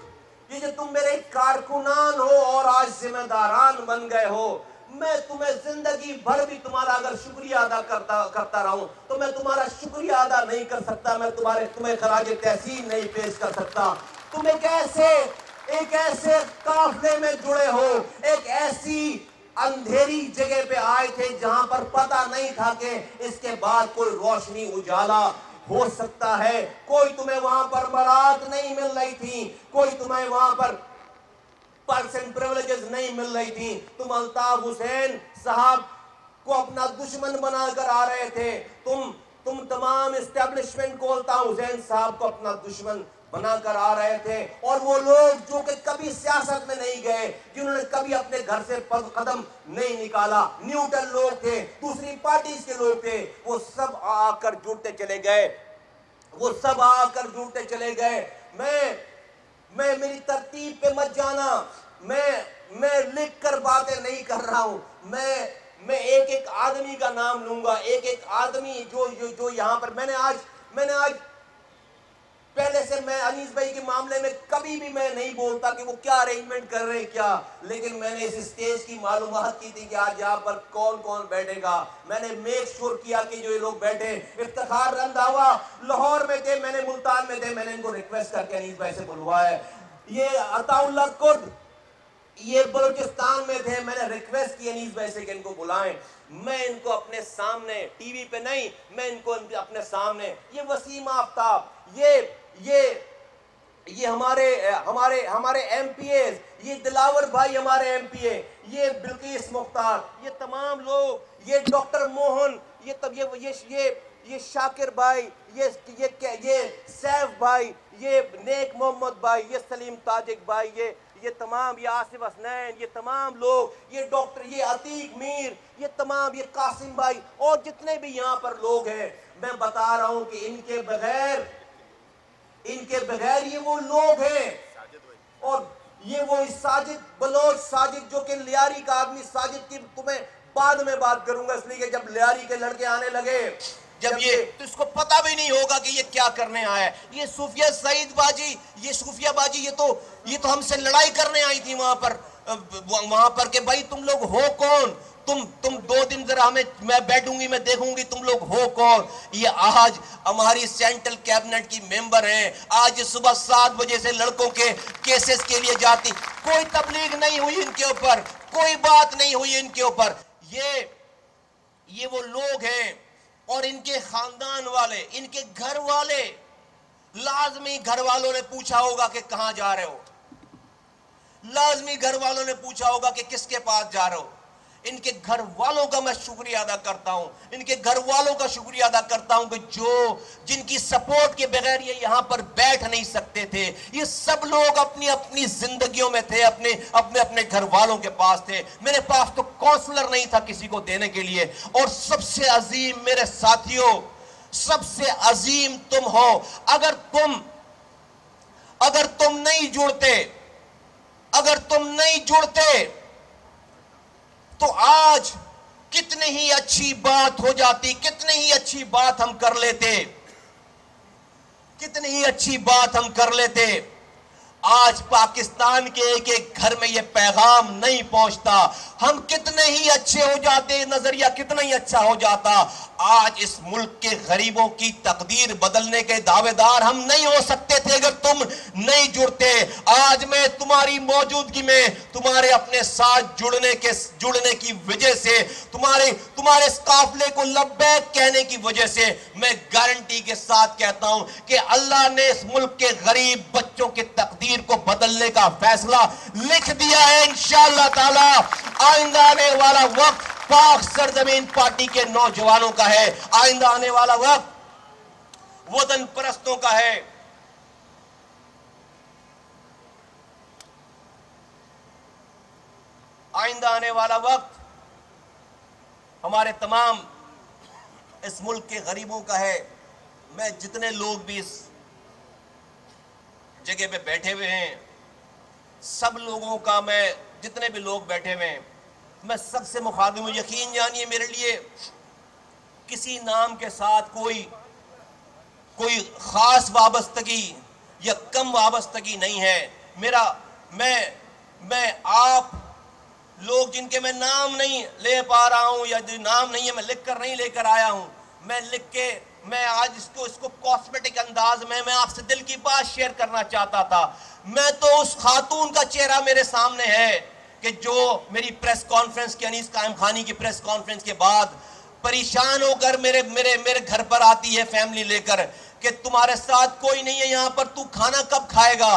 یہ جو تم میرے کارکنان ہو اور آج ذمہ داران بن گئے ہو، میں تمہیں زندگی بھر بھی تمہارا اگر شکریہ ادا کرتا رہوں تو میں تمہارا شکریہ ادا نہیں کر سکتا. میں تمہیں خراج تحسین نہیں پیش کر سکتا. تم ایک ایسے قافلے میں جڑے ہو، ایک ایسی اندھیری جگہ پہ آئے تھے جہاں پر پتہ نہیں تھا کہ اس کے بعد کوئی روشنی اجالا ہو سکتا ہے. کوئی تمہیں وہاں پر برات نہیں مل رہی تھی، کوئی تمہیں وہاں پر پرسنٹ پریولیجز نہیں مل رہی تھی. تم الطاف حسین صاحب کو اپنا دشمن بنا کر آ رہے تھے. تم تمام اسٹیبلشمنٹ کو الطاف حسین صاحب کو اپنا دشمن بنا کر آ رہے تھے. اور وہ لوگ جو کہ کبھی سیاست میں نہیں گئے، جنہوں نے کبھی اپنے گھر سے قدم نہیں نکالا، نیوٹرل لوگ تھے، دوسری پارٹیز کے لوگ تھے، وہ سب آ کر جڑتے چلے گئے. میں میری ترتیب پہ مت جانا. میں لکھ کر باتیں نہیں کر رہا ہوں. میں ایک آدمی کا نام لوں گا، ایک آدمی جو یہاں پر میں نے آج پہلے سے، میں انیس بھائی کے معاملے میں کبھی بھی میں نہیں بولتا کہ وہ کیا ارینجمنٹ کر رہے کیا، لیکن میں نے اس اسٹیج کی معلومات کی تھی کہ آج یہاں پر کون بیٹھے گا. میں نے میک شور کیا کہ جو یہ لوگ بیٹھے، افتخار رنداوا لاہور میں تھے، میں نے ملتان میں تھے، میں نے ان کو ریکویسٹ کر کے انیس بھائی سے بلوایا ہے. یہ عطا اللہ کرد یہ بلوچستان میں تھے، میں نے ریکویسٹ کی انیس بھائی سے کہ ان کو بلائیں. میں ان کو اپنے سامنے، ٹی وی پہ نہیں، میں ان کو اپنے سامنے، یہ وسیم آفتاب، یہ ہمارے ایم پی ایز، یہ دلاور بھائی ہمارے ایم پی اے، یہ بلقیس مختار، یہ تمام لوگ، یہ ڈاکٹر موہن، یہ شاکر بھائی، یہ سیف بھائی، یہ نیک محمد بھائی، یہ سلیم تاجک بھائی، یہ تمام، یہ آصف حسنین، یہ تمام لوگ، یہ ڈاکٹر، یہ عتیق میر، یہ تمام، یہ قاسم بھائی، اور جتنے بھی یہاں پر لوگ ہیں، میں بتا رہا ہوں کہ ان کے بغیر یہ وہ لوگ ہیں. اور یہ وہ ساجد بلوچ، ساجد جو کہ لیاری کا آدمی، ساجد کی تمہیں بعد میں بات کروں گا، اس لیے کہ جب لیاری کے لڑکے آنے لگے جب یہ تو اس کو پتہ بھی نہیں ہوگا کہ یہ کیا کرنے آیا ہے. یہ صوفیہ سعید باجی، یہ صوفیہ باجی، یہ تو ہم سے لڑائی کرنے آئی تھی وہاں پر کہ بھائی تم لوگ ہو کون؟ تم 2 دن ذرا میں بیٹھوں گی، میں دیکھوں گی تم لوگ ہو کون. یہ آج ہماری سینٹرل کیبنٹ کی ممبر ہیں. آج صبح 7 بجے سے لڑکوں کے کیسز کے لیے جاتی، کوئی تبلیغ نہیں ہوئی ان کے اوپر، کوئی بات نہیں ہوئی ان کے اوپر. یہ وہ لوگ ہیں اور ان کے خاندان والے، ان کے گھر والے، لازمی گھر والوں نے پوچھا ہوگا کہ کہاں جا رہے ہو، لازمی گھر والوں نے پوچھا ہوگا کہ کس کے پاس جا رہے ہو. ان کے گھر والوں کا میں شکریہ ادا کرتا ہوں، ان کے گھر والوں کا شکریہ ادا کرتا ہوں کہ جن کی سپورٹ کے بغیر یہ یہاں پر بیٹھ نہیں سکتے تھے. یہ سب لوگ اپنی اپنی زندگیوں میں تھے، اپنے گھر والوں کے پاس تھے. میرے پاس تو کونسلر نہیں تھا کسی کو دینے کے لیے. اور سب سے عظیم میرے ساتھیوں، سب سے عظیم تم ہو. اگر تم نہیں جڑتے تو آج کتنی ہی اچھی بات ہو جاتی، کتنی ہی اچھی بات ہم کر لیتے، کتنی ہی اچھی بات ہم کر لیتے. آج پاکستان کے ایک ایک گھر میں یہ پیغام نہیں پہنچتا. ہم کتنے ہی اچھے ہو جاتے، نظریہ کتنا ہی اچھا ہو جاتا. آج اس ملک کے غریبوں کی تقدیر بدلنے کے دعوے دار ہم نہیں ہو سکتے تھے اگر تم نہیں جڑتے. آج میں تمہاری موجودگی میں، تمہارے اپنے ساتھ جڑنے کی وجہ سے، تمہارے اس قافلے کو لبیک کہنے کی وجہ سے میں گارنٹی کے ساتھ کہتا ہوں کہ اللہ نے اس ملک کے غریب بچوں کے تقدیر کو بدلنے کا فیصلہ لکھ دیا ہے. انشاءاللہ تعالی آئندہ آنے والا وقت پاک سرزمین پارٹی کے نوجوانوں کا ہے. آئندہ آنے والا وقت وطن پرستوں کا ہے. آئندہ آنے والا وقت ہمارے تمام اس ملک کے غریبوں کا ہے. میں جتنے لوگ بھی اس جگہ پہ بیٹھے ہوئے ہیں، سب لوگوں کا، میں جتنے بھی لوگ بیٹھے ہوئے ہیں، میں سب سے مخاطب ہوں. یقین جانیے میرے لیے کسی نام کے ساتھ کوئی خاص وابستگی یا کم وابستگی نہیں ہے. میں آپ لوگ جن کے میں نام نہیں لے پا رہا ہوں یا جو نام نہیں ہے، میں لکھ کر نہیں لے کر آیا ہوں. میں آج اس کو کاسمیٹک انداز میں آپ سے دل کی بات شیئر کرنا چاہتا تھا. میں تو اس خاتون کا چہرہ میرے سامنے ہے کہ جو میری پریس کانفرنس کی، انیس قائم خانی کی پریس کانفرنس کے بعد پریشان ہو کر میرے گھر پر آتی ہے فیملی لے کر کہ تمہارے ساتھ کوئی نہیں ہے یہاں پر، تو کھانا کب کھائے گا؟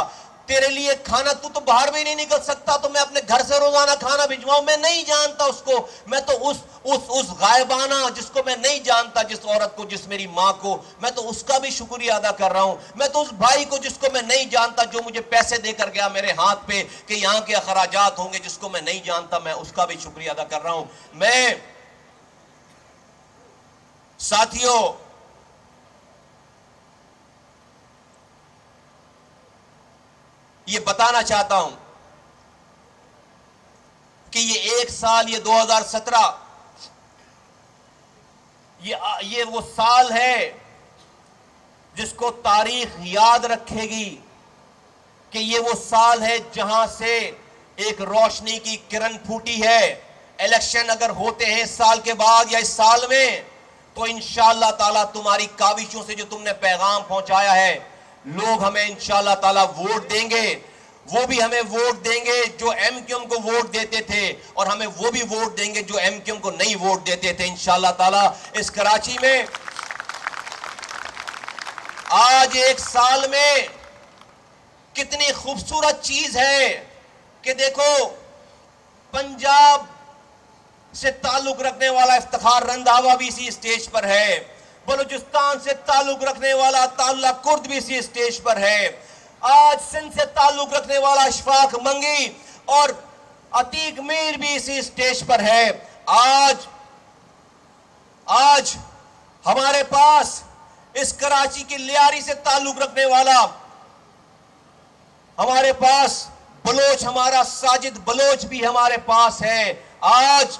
تیرے لیے کھانا، تو باہر بھی نہیں نکل سکتا، تو میں اپنے گھر سے روزانہ کھانا بھجواؤں. میں نہیں جانتا اس کو، میں تو اس غائبانہ جس کو میں نہیں جانتا، جس عورت کو، جس میری ماں کو، میں تو اس کا بھی شکریہ ادا کر رہا ہوں. میں تو اس بھائی کو جس کو میں نہیں جانتا، جو مجھے پیسے دے کر گیا میرے ہاتھ پہ کہ یہاں کے اخراجات ہوں گے، جس کو میں نہیں جانتا، میں اس کا بھی شکریہ ادا کر رہا ہوں. میں ساتھیوں، یہ بتانا چاہتا ہوں کہ یہ 1 سال، یہ 2017 یہ وہ سال ہے جس کو تاریخ یاد رکھے گی کہ یہ وہ سال ہے جہاں سے ایک روشنی کی کرن پھوٹی ہے. الیکشن اگر ہوتے ہیں اس سال کے بعد یا اس سال میں، تو انشاءاللہ تعالیٰ تمہاری کاوشوں سے جو تم نے پیغام پہنچایا ہے، لوگ ہمیں انشاءاللہ تعالیٰ ووٹ دیں گے. وہ بھی ہمیں ووٹ دیں گے جو ایم کیو ایم کو ووٹ دیتے تھے، اور ہمیں وہ بھی ووٹ دیں گے جو ایم کیو ایم کو نہیں ووٹ دیتے تھے. انشاءاللہ تعالیٰ اس کراچی میں آج 1 سال میں کتنی خوبصورت چیز ہے کہ دیکھو، پنجاب سے تعلق رکھنے والا افتخار رنداوا بھی اسی اسٹیج پر ہے، بلوچستان سے تعلق رکھنے والا تعالیٰ کرد بھی اسی اسٹیج پر ہے، آج سندھ سے تعلق رکھنے والا اشفاق منگی اور عتیق میر بھی اسی اسٹیج پر ہے. آج ہمارے پاس اس کراچی کی لیاری سے تعلق رکھنے والا، ہمارے پاس بلوچ، ہمارا ساجد بلوچ بھی ہمارے پاس ہے. آج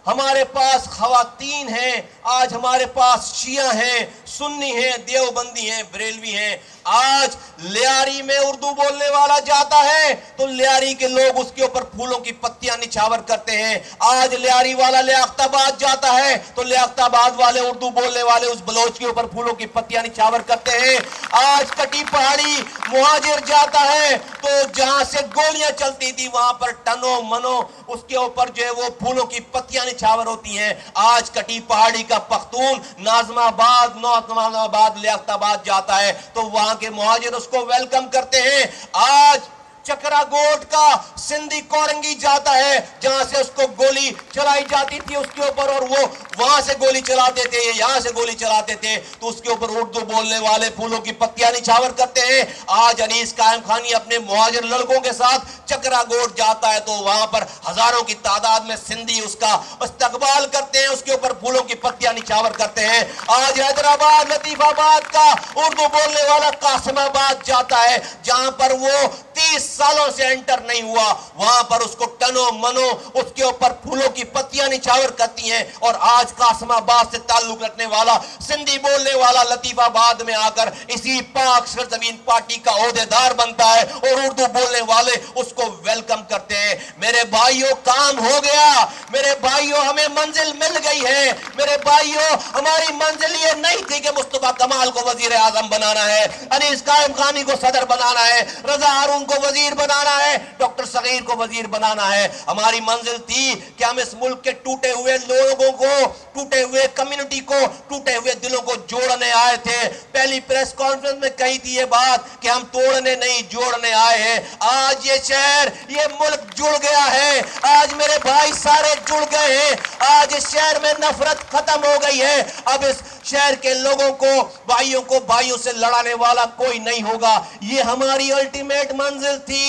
ہمارے پاس خواتین ہیں، آج ہمارے پاس شیعہ ہیں، سنی ہیں، دیوبندی ہیں، بریلوی ہیں۔ آج لیاری میں اردو بولنے والا جاتا ہے تو لیاری کے لوگ اس کے اوپر پھولوں کی پتیاں نچھاور کرتے ہیں۔ آج لیاری والا لیاقت آباد جاتا ہے تو لیاقت آباد والے اردو بولنے والے اس بلوچ کے اوپر پھولوں کی پتیاں نچھاور کرتے ہیں۔ آج کٹی پہاڑی مہاجر جاتا ہے تو جہاں سے گولیاں چلتی تھی وہاں پر ٹنو منو اس کے اوپر جو ہے وہ پھولوں کی پتیاں نچھاور ہوتی ہیں۔ آج کٹی پہاڑی کا پختون ناظم آباد، ناظم آباد، لیاقت آباد جاتا ہے تو وہاں کے مہاجر اس کو ویلکم کرتے ہیں۔ آج چکرا گوٹ کا سندھی کورنگی جاتا ہے جہاں سے اس کو گولی چلائی جاتی تھی اس کے اوپر، اور وہ وہاں سے گولی چلاتے تھے، یہاں سے گولی چلاتے تھے تو اس کے اوپر اردو بولنے والے پھولوں کی پتیاں نچھاور کرتے ہیں۔ آج انیس قائم خانی اپنے مہاجر لڑکوں کے ساتھ چکرا گوٹ جاتا ہے تو وہاں پر ہزاروں کی تعداد میں سندھی اس کا استقبال کرتے ہیں، اس کے اوپر پھولوں کی پتیاں نچھاور کرتے ہیں۔ آج حیدرآباد، لطیف آباد کا اردو بولنے والا قاسم آباد جاتا ہے جہاں پر وہ 30 سالوں سے انٹر نہیں ہوا، وہاں پر اس کو ٹنو منو اس کے اوپر پھولوں کی پتیاں نچھاور کرتی ہیں۔ اور آج قاسم آباد سے تعلق رکھنے والا سندھی بولنے والا لطیف آباد میں آ کر اسی پاک سرزمین پارٹی کا عہدیدار بنتا ہے اور اردو بولنے والے اس کو ویلکم کرتے ہیں۔ میرے بھائیوں، کام ہو گیا، میرے بھائیوں، ہمیں منزل مل گئی ہے۔ میرے بھائیوں، ہماری منزل یہ نہیں تھی کہ مصطفیٰ کمال کو وزیر اعظم بنانا ہے، انیس قائم خانی کو صدر بنانا ہے، رضا ہارون کو وزیر بنانا ہے، ڈاکٹر صغیر کو وزیر بنانا ہے۔ ہماری منزل تھی کہ ہم اس ملک کے ٹوٹے ہوئے لوگوں کو، ٹوٹے ہوئے کمیونٹی کو، ٹوٹے ہوئے دلوں کو جوڑنے آئے تھے۔ پہلی پریس کانفرنس میں کہی تھی یہ بات کہ ہم توڑنے نہیں جوڑنے آئے ہیں۔ آج یہ شہر، یہ ملک جڑ گیا ہے، آج میرے بھائی سارے جڑ گئے ہیں، آج اس شہر میں نفرت ختم ہو گئی ہے۔ اب اس شہر کے لوگوں کو، بھائیوں کو بھائیوں سے لڑانے والا کوئی نہیں ہوگا۔ یہ ہماری الٹیمیٹ منزل تھی۔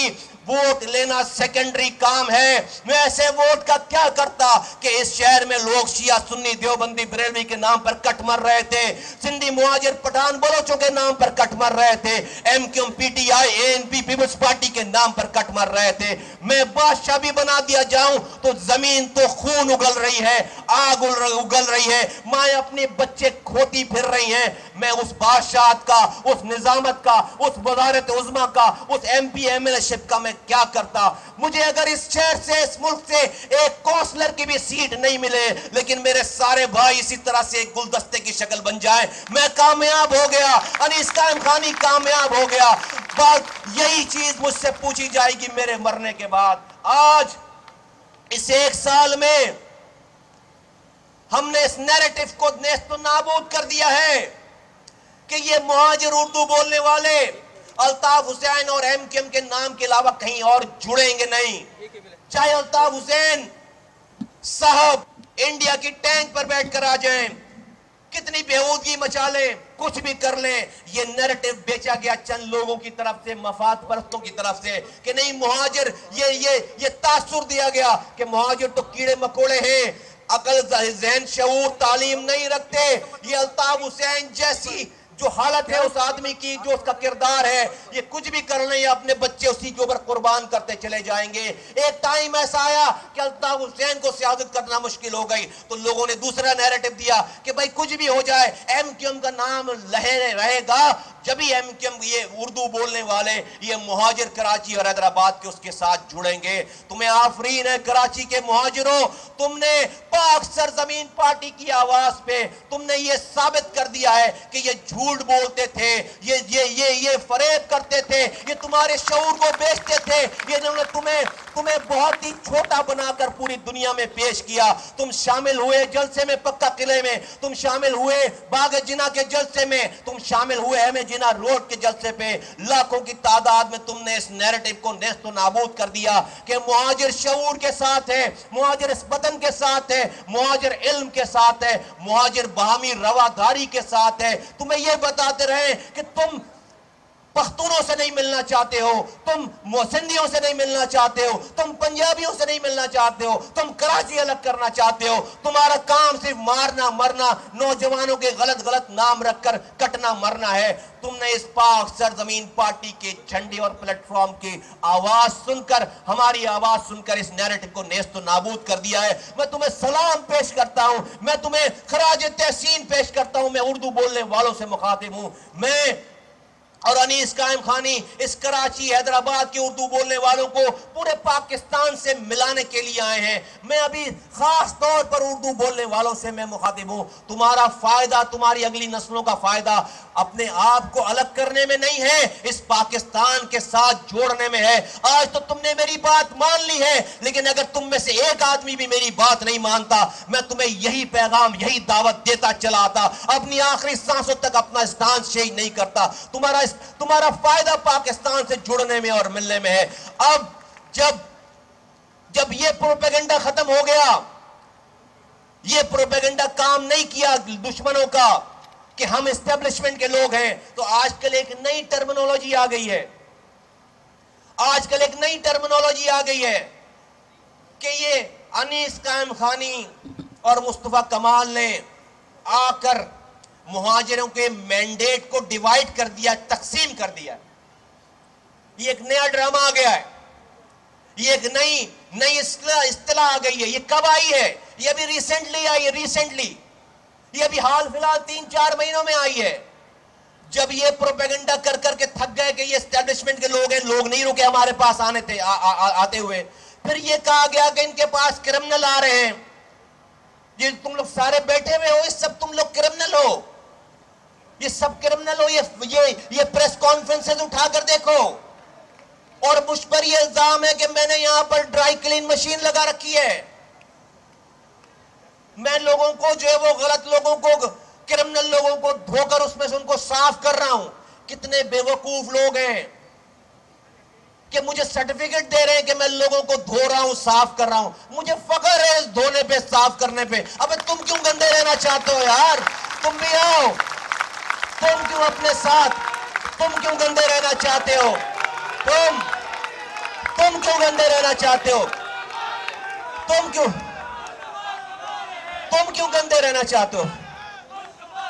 ووٹ لینا سیکنڈری کام ہے۔ میں ایسے ووٹ کا کیا کرتا کہ اس شہر میں لوگ شیعہ، سنی، دیوبندی، بریلوی کے نام پر کٹ مر رہے تھے، سندھی مہاجر، پٹھان، بلوچوں کے نام پر کٹ مر رہے تھے، M Q M, P T I, A N P, Peoples Party کے نام پر کٹ مر رہے تھے۔ میں بادشاہ بھی بنا دیا جاؤں تو زمین تو خون اگل رہی ہے، آگ اگل رہی ہے، مائیں اپنے بچے کھوتی پھر رہی ہیں۔ میں اس بادشاہت کا، اس نظامت کا، اس وزارت عظمیٰ کا، اس M P M L A ship کا میں کیا کرتا؟ مجھے اگر اس شہر سے، اس ملک سے ایک کونسلر کی بھی سیٹ نہیں ملے لیکن میرے سارے بھائی اسی طرح سے ایک گلدستے کی شکل بن جائیں، میں کامیاب ہو گیا، انیس قائم خانی کامیاب ہو گیا۔ بات یہی چیز مجھ سے پوچھی جائے گی میرے مرنے کے بعد۔ آج اس ایک سال میں ہم نے اس نیریٹو کو نیست و نابود کر دیا ہے کہ یہ مہاجر اردو بولنے والے الطاف حسین اور ایم کیو ایم کے نام کے علاوہ کہیں اور جڑیں گے نہیں۔ چاہے الطاف حسین صاحب انڈیا کی ٹینک پر بیٹھ کر آ جائیں، کتنی بےہودگی مچا لیں، کچھ بھی کر لیں، یہ نیریٹو بیچا گیا چند لوگوں کی طرف سے، مفاد پرستوں کی طرف سے کہ نہیں مہاجر، یہ تاثر دیا گیا کہ مہاجر تو کیڑے مکوڑے ہیں، عقل، ذہن، شعور، تعلیم نہیں رکھتے۔ یہ الطاف حسین جیسی جو حالت ہے اس آدمی کی، جو اس کا کردار ہے، یہ کچھ بھی کر لیں یا اپنے بچے اسی کے اوپر قربان کرتے چلے جائیں گے۔ ایک ٹائم ایسا آیا کہ الطاف حسین کو سیاست کرنا مشکل ہو گئی تو لوگوں نے دوسرا نیریٹو دیا کہ بھائی کچھ بھی ہو جائے ایم کیو ایم کا نام رہے گا، جب ہی ایم کیو ایم، یہ اردو بولنے والے، یہ مہاجر کراچی اور حیدرآباد کے اس کے ساتھ جڑیں گے۔ تمہیں آفرین ہے کراچی کے مہاجروں، تم نے پاک سرزمین پارٹی کی آواز پہ تم نے یہ ثابت کر دیا ہے کہ یہ جھوٹ بولتے تھے، یہ فریب کرتے تھے، یہ تمہارے شعور کو بیچتے تھے، یہ انہوں نے تمہیں بہت ہی چھوٹا بنا کر پوری دنیا میں پیش کیا۔ تم شامل ہوئے جلسے میں پکا قلعے میں، تم شامل ہوئے باغ جناح کے جلسے میں، تم شامل ہوئے ایم جناح روڈ کے جلسے پہ، لاکھوں کی تعداد میں تم نے اس نیریٹو کو نیست و نابود کر دیا کہ مہاجر شعور کے ساتھ ہے، مہاجر اس وطن کے ساتھ ہے، مہاجر علم کے ساتھ ہے، مہاجر باہمی رواداری کے ساتھ ہے۔ تمہیں یہ بتاتے رہے کہ تم پختونوں سے نہیں ملنا چاہتے ہو، تم سندھیوں سے نہیں ملنا چاہتے ہو، تم پنجابیوں سے نہیں ملنا چاہتے ہو، تم کراچی الگ کرنا چاہتے ہو، تمہارا کام صرف مارنا مرنا، نوجوانوں کے غلط غلط نام رکھ کر کٹنا مرنا ہے۔ تم نے اس پاک سرزمین پارٹی کے جھنڈے اور پلیٹ فارم کی آواز سن کر، ہماری آواز سن کر اس نیریٹو کو نیست و نابود کر دیا ہے۔ میں تمہیں سلام پیش کرتا ہوں، میں تمہیں خراج تحسین پیش کرتا ہوں۔ میں اردو بولنے والوں سے مخاطب ہوں، میں اور انیس قائم خانی اس کراچی حیدرآباد کے اردو بولنے والوں کو پورے پاکستان سے ملانے کے لیے آئے ہیں۔ میں ابھی خاص طور پر اردو بولنے والوں سے میں مخاطب ہوں۔ تمہارا فائدہ، تمہاری اگلی نسلوں کا فائدہ اپنے آپ کو الگ کرنے میں نہیں ہے، اس پاکستان کے ساتھ جوڑنے میں ہے۔ آج تو تم نے میری بات مان لی ہے، لیکن اگر تم میں سے ایک آدمی بھی میری بات نہیں مانتا، میں تمہیں یہی پیغام، یہی دعوت دیتا چلا آتا، اپنی آخری سانسوں تک اپنا اسٹانس چینج نہیں کرتا۔ تمہارا فائدہ پاکستان سے جڑنے میں اور ملنے میں ہے۔ اب جب یہ پروپیگنڈا ختم ہو گیا، یہ پروپیگنڈا کام نہیں کیا دشمنوں کا کہ ہم اسٹیبلشمنٹ کے لوگ ہیں، تو آج کل ایک نئی ٹرمینالوجی آ گئی ہے، آج کل ایک نئی ٹرمینالوجی آ گئی ہے کہ یہ انیس قائم خانی اور مصطفیٰ کمال نے آ کر مہاجروں کے مینڈیٹ کو ڈیوائیڈ کر دیا، تقسیم کر دیا۔ یہ ایک نیا ڈرامہ آ گیا ہے، یہ ایک نئی اصطلاح آ گئی ہے۔ یہ کب آئی ہے؟ یہ ابھی ریسنٹلی آئی ہے، یہ ابھی حال فی الحال 3-4 مہینوں میں آئی ہے، جب یہ پروپیگنڈا کر کر کے تھک گئے کہ یہ اسٹیبلشمنٹ کے لوگ ہیں، لوگ نہیں رکے ہمارے پاس آتے ہوئے۔ پھر یہ کہا گیا کہ ان کے پاس کرمنل آ رہے ہیں، یہ تم لوگ سارے بیٹھے ہوئے ہو، یہ سب تم لوگ کرمنل ہو، یہ سب کرمنل ہو۔ یہ پریس کانفرنسز اٹھا کر دیکھو، اور مجھ پر یہ الزام ہے کہ میں نے یہاں پر ڈرائی کلین مشین لگا رکھی ہے، میں لوگوں کو جو ہے وہ غلط لوگوں کو، کرمنل لوگوں کو دھو کر اس میں سے ان کو صاف کر رہا ہوں۔ کتنے بے وقوف لوگ ہیں کہ مجھے سرٹیفکیٹ دے رہے ہیں کہ میں لوگوں کو دھو رہا ہوں، صاف کر رہا ہوں۔ مجھے فخر ہے اس دھونے پہ، صاف کرنے پہ۔ ابے تم کیوں گندے رہنا چاہتے ہو یار؟ تم بھی آؤ، تم کیوں اپنے ساتھ، تم کیوں گندے رہنا چاہتے ہو؟ تم کیوں گندے رہنا چاہتے ہو؟ تم کیوں گندے رہنا چاہتے ہو؟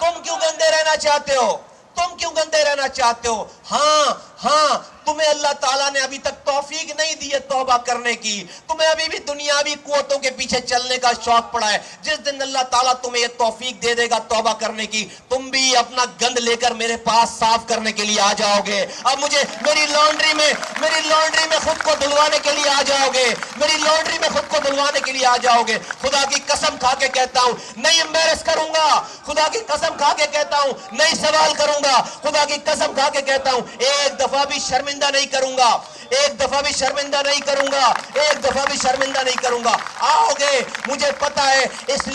تم کیوں گندے رہنا چاہتے ہو؟ تم کیوں گندے رہنا چاہتے ہو؟ ہاں تمہیں اللہ تعالیٰ نے ابھی تک توفیق نہیں دی ہے توبہ کرنے کی، تمہیں ابھی بھی دنیاوی قوتوں کے پیچھے چلنے کا شوق پڑا ہے۔ جس دن اللہ تعالیٰ تمہیں یہ توفیق دے دے گا توبہ کرنے کی، تم بھی اپنا گند لے کر میرے پاس صاف کرنے کے لیے آ جاؤ گے۔ اب مجھے میری لانڈری میں خود کو دھلوانے کے لیے آ جاؤ گے، میری لانڈری میں خود کو دھلوانے کے لیے آ جاؤ گے۔ خدا کی قسم کھا کے کہتا ہوں نہیں امبیرس کروں گا، خدا کی قسم کھا کے کہتا ہوں نہیں سوال کروں گا، خدا کی قسم کھا کے کہتا ہوں ایک دفعہ بھی شرمندہ نہیں کروں گا، ایک دفعہ بھی شرمندہ نہیں کروں گا، ایک دفعہ بھی شرمندہ نہیں کروں گا۔ آؤ گے، مجھے پتا ہے، اس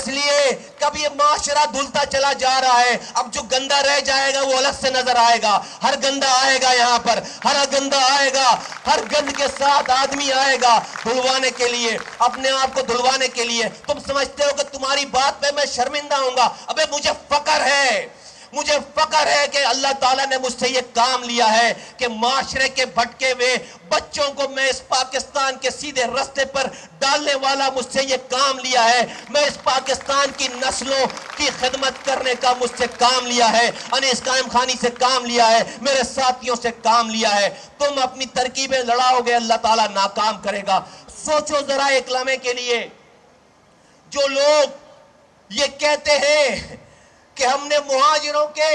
لیے کب یہ معاشرہ دھلتا چلا جا رہا ہے، اب جو گندہ رہ جائے گا وہ الگ سے نظر آئے گا۔ ہر گندہ آئے گا یہاں پر، ہر گندہ آئے گا، ہر گند کے ساتھ آدمی آئے گا دھلوانے کے لیے، اپنے آپ کو دھلوانے کے لیے۔ تم سمجھتے ہو کہ تمہاری بات پہ میں شرمندہ ہوں گا؟ ابے مجھے فخر ہے کہ اللہ تعالیٰ نے مجھ سے یہ کام لیا ہے کہ معاشرے کے بھٹکے ہوئے بچوں کو میں اس پاکستان کے سیدھے رستے پر ڈالنے والا مجھ سے یہ کام لیا ہے۔ میں اس پاکستان کی نسلوں کی خدمت کرنے کا مجھ سے کام لیا ہے، انیس قائم خانی سے کام لیا ہے، میرے ساتھیوں سے کام لیا ہے۔ تم اپنی ترکیبیں لڑاؤ گے، اللہ تعالیٰ ناکام کرے گا۔ سوچو ذرا ایک لمحے کے لیے، جو لوگ یہ کہتے ہیں کہ ہم نے مہاجروں کے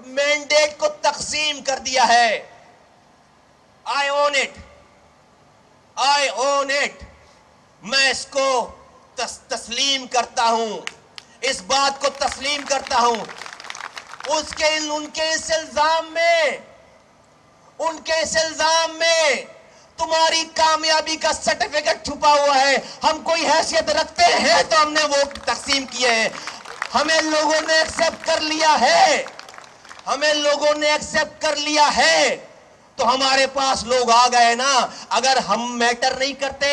مینڈیٹ کو تقسیم کر دیا ہے، I own it، میں اس کو تسلیم کرتا ہوں، اس بات کو تسلیم کرتا ہوں۔ ان کے اس الزام میں تمہاری کامیابی کا سرٹیفکیٹ چھپا ہوا ہے۔ ہم کوئی حیثیت رکھتے ہیں تو ہم نے وہ تقسیم کیے ہیں، ہمیں لوگوں نے ایکسپٹ کر لیا ہے، تو ہمارے پاس لوگ آ گئے نا۔ اگر ہم میٹر نہیں کرتے،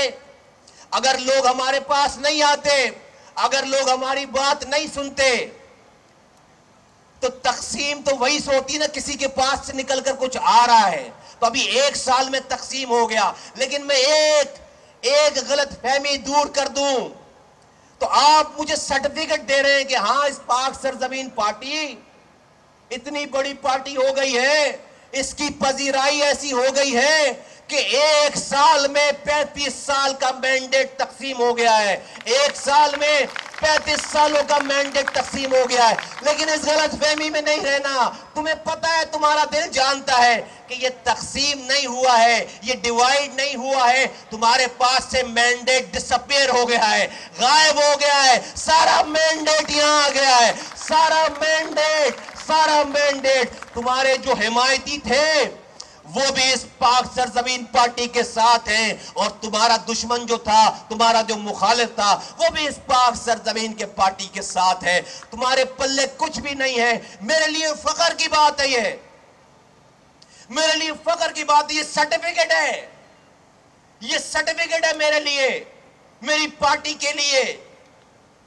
اگر لوگ ہمارے پاس نہیں آتے، اگر لوگ ہماری بات نہیں سنتے، تو تقسیم تو وہی سے ہوتی نا، کسی کے پاس سے نکل کر کچھ آ رہا ہے، تو ابھی 1 سال میں تقسیم ہو گیا، لیکن میں ایک غلط فہمی دور کر دوں تو آپ مجھے سرٹیفکیٹ دے رہے ہیں کہ ہاں اس پاک سرزمین پارٹی اتنی بڑی پارٹی ہو گئی ہے، اس کی پذیرائی ایسی ہو گئی ہے کہ 1 سال میں 35 سال کا مینڈیٹ تقسیم ہو گیا ہے، 1 سال میں 35 سالوں کا مینڈیٹ تقسیم ہو گیا ہے۔ لیکن اس غلط فہمی میں نہیں رہنا، تمہیں پتا ہے، تمہارا دل جانتا ہے کہ یہ تقسیم نہیں ہوا ہے، یہ ڈیوائیڈ نہیں ہوا ہے، تمہارے پاس سے مینڈیٹ ڈسپیئر ہو گیا ہے، غائب ہو گیا ہے، سارا مینڈیٹ یہاں آ گیا ہے، سارا مینڈیٹ تمہارے جو حمایتی تھے وہ بھی اس پاک سرزمین پارٹی کے ساتھ ہیں، اور تمہارا دشمن جو تھا، تمہارا جو مخالف تھا، وہ بھی اس پاک سرزمین کے پارٹی کے ساتھ ہے۔ تمہارے پلے کچھ بھی نہیں ہے۔ میرے لیے فخر کی بات ہے، میرے لیے فخر کی بات ہے، یہ سرٹیفکیٹ ہے میرے لیے، میری پارٹی کے لیے،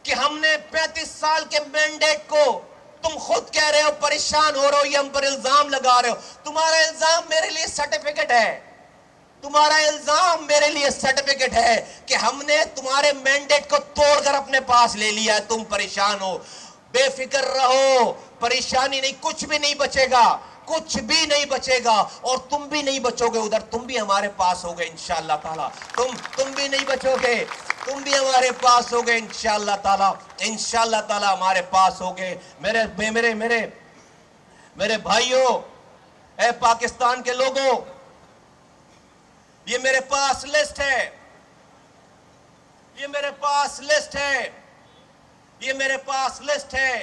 کہ ہم نے 35 سال کے مینڈیٹ کو، تم خود کہہ رہے ہو پریشان ہو رہے ہو، یہ ہم پر الزام لگا رہے ہو، تمہارا الزام میرے لیے سرٹیفکیٹ ہے، تمہارا الزام میرے لیے سرٹیفکیٹ ہے کہ ہم نے تمہارے مینڈیٹ کو توڑ کر اپنے پاس لے لیا ہے۔ تم پریشان ہو، بے فکر رہو، پریشانی نہیں، کچھ بھی نہیں بچے گا، کچھ بھی نہیں بچے گا، اور تم بھی نہیں بچو گے ادھر، تم بھی ہمارے پاس ہوگے انشاءاللہ تعالی، تم بھی نہیں بچو گے، تم بھی ہمارے پاس ہوگے انشاءاللہ تعالی، انشاءاللہ تعالی ہمارے پاس ہوگے۔ میرے بھائیوں، اے پاکستان کے لوگوں، یہ میرے پاس لسٹ ہے، یہ میرے پاس لسٹ ہے، یہ میرے پاس لسٹ ہے،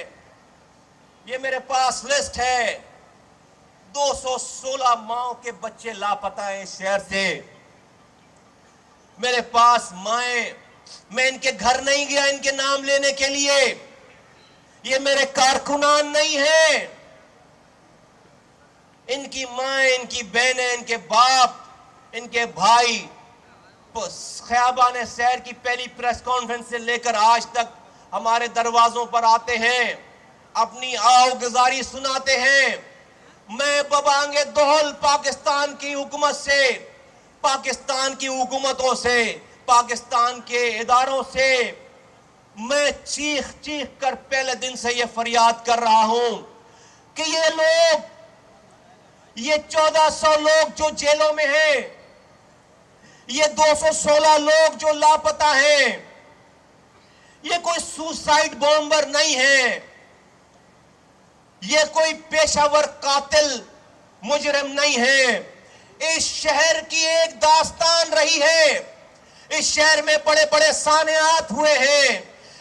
یہ میرے پاس لسٹ ہے۔ 216 ماؤں کے بچے لاپتہ ہیں اس شہر سے، میرے پاس مائیں، میں ان کے گھر نہیں گیا ان کے نام لینے کے لیے، یہ میرے کارکنان نہیں ہیں، ان کی مائیں، ان کی بہنیں، ان کے باپ، ان کے بھائی خیابان سیر کی پہلی پریس کانفرنس سے لے کر آج تک ہمارے دروازوں پر آتے ہیں، اپنی آہ و گزاری سناتے ہیں۔ میں ببانگ دہل پاکستان کی حکومت سے، پاکستان کی حکومتوں سے، پاکستان کے اداروں سے میں چیخ کر پہلے دن سے یہ فریاد کر رہا ہوں کہ یہ لوگ، یہ 1400 لوگ جو جیلوں میں ہیں، یہ 216 لوگ جو لاپتہ ہیں، یہ کوئی سوسائیڈ بومبر نہیں ہے، یہ کوئی پیشہ ور قاتل مجرم نہیں ہے۔ اس شہر کی ایک داستان رہی ہے، اس شہر میں بڑے بڑے سانحات ہوئے ہیں،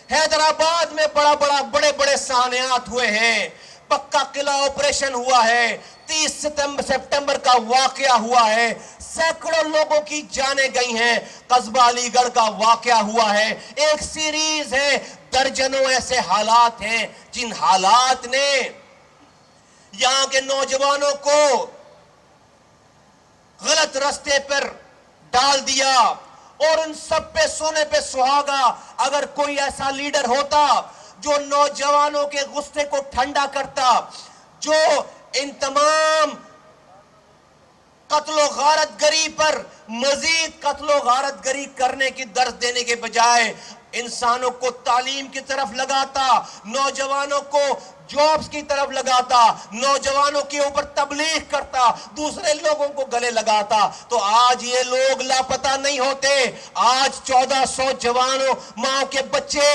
حیدرآباد میں بڑے بڑے سانحات ہوئے ہیں، پکا قلعہ آپریشن ہوا ہے، 30 سپٹمبر کا واقعہ ہوا ہے، سینکڑوں لوگوں کی جانیں گئی ہیں، قصبہ علی گڑھ کا واقعہ ہوا ہے، ایک سیریز ہے، درجنوں ایسے حالات ہیں جن حالات نے یہاں کے نوجوانوں کو غلط رستے پر ڈال دیا، اور ان سب پہ سونے پہ سہاگا اگر کوئی ایسا لیڈر ہوتا جو نوجوانوں کے غصے کو ٹھنڈا کرتا، جو ان تمام قتل و غارت گری پر مزید قتل و غارت گری کرنے کی درس دینے کے بجائے انسانوں کو تعلیم کی طرف لگاتا، نوجوانوں کو جابز کی طرف لگاتا، نوجوانوں کے اوپر تبلیغ کرتا، دوسرے لوگوں کو گلے لگاتا، تو آج یہ لوگ لاپتہ نہیں ہوتے، آج 1400 جوانوں ماں کے بچے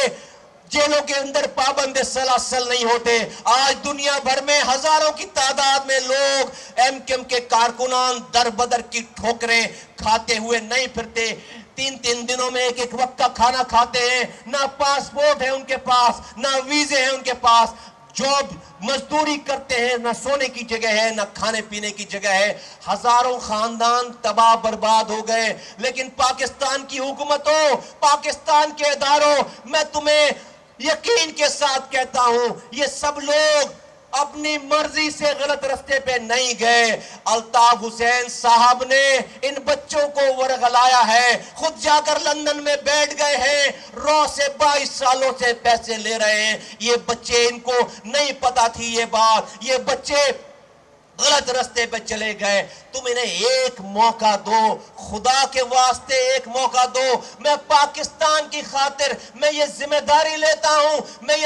جیلوں کے اندر پابند سلاسل نہیں ہوتے، آج دنیا بھر میں ہزاروں کی تعداد میں لوگ ایم کیو ایم کے کارکنان در بدر کی ٹھوکریں کھاتے ہوئے نہیں پھرتے، 3 دنوں میں ایک وقت کا کھانا کھاتے ہیں، نہ پاسپورٹ ہے ان کے پاس، نہ ویزے ہیں ان کے پاس، جاب مزدوری کرتے ہیں، نہ سونے کی جگہ ہے، نہ کھانے پینے کی جگہ ہے، ہزاروں خاندان تباہ برباد ہو گئے۔ لیکن پاکستان کی حکومتوں، پاکستان کے اداروں، میں تمہیں یقین کے ساتھ کہتا ہوں، یہ سب لوگ اپنی مرضی سے غلط رستے پہ نہیں گئے. الطاف حسین صاحب نے ان بچوں کو ورغلایا ہے, خود جا کر لندن میں بیٹھ گئے ہیں, رو سے 22 سالوں سے پیسے لے رہے ہیں. یہ بچے, ان کو نہیں پتا تھی یہ بات, یہ بچے غلط رستے پہ چلے گئے. تم انہیں ایک موقع دو, خدا کے واسطے ایک موقع دو. میں پاکستان کی خاطر میں یہ ذمہ داری لیتا ہوں, میں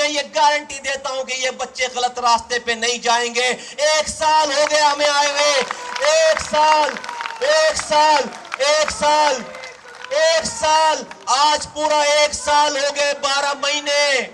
یہ گارنٹی دیتا ہوں کہ یہ بچے غلط راستے پہ نہیں جائیں گے. 1 سال ہو گیا ہمیں آئے ہوئے, 1 سال, آج پورا 1 سال ہو گئے, 12 مہینے.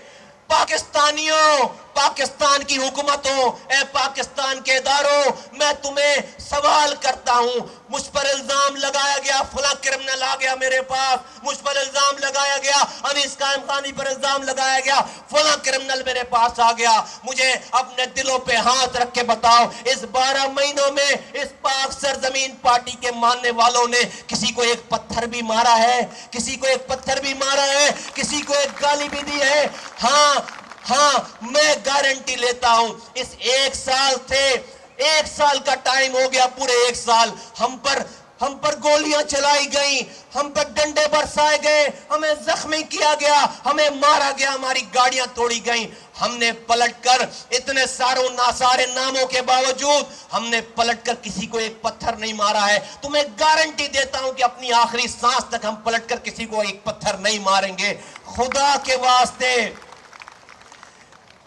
پاکستانیوں, پاکستان کی حکومتوں, اے پاکستان کے اداروں, میں تمہیں سوال کرتا ہوں. مجھ پر الزام لگایا گیا, فلاں کرمنل آ گیا میرے پاس, مجھ پر الزام لگایا گیا, انیس قائم خانی پر الزام لگایا گیا, فلاں کرمنل میرے پاس آ گیا. مجھے اپنے دلوں پہ ہاتھ رکھ کے بتاؤ, اس 12 مہینوں میں اس پاک سرزمین پارٹی کے ماننے والوں نے کسی کو ایک پتھر بھی مارا ہے؟ کسی کو ایک پتھر بھی مارا ہے؟ کسی کو ایک گالی بھی دی ہے؟ ہاں, میں گارنٹی لیتا ہوں اس 1 سال سے, 1 سال کا ٹائم ہو گیا, پورے 1 سال ہم پر گولیاں چلائی گئیں, ہم پر ڈنڈے برسائے گئے, ہمیں زخمی کیا گیا, ہمیں مارا گیا, ہماری گاڑیاں توڑی گئیں. ہم نے پلٹ کر, اتنے سارے ناموں کے باوجود ہم نے پلٹ کر کسی کو ایک پتھر نہیں مارا ہے. تمہیں گارنٹی دیتا ہوں کہ اپنی آخری سانس تک ہم پلٹ کر کسی کو ایک پتھر نہیں ماریں گے. خدا کے واسطے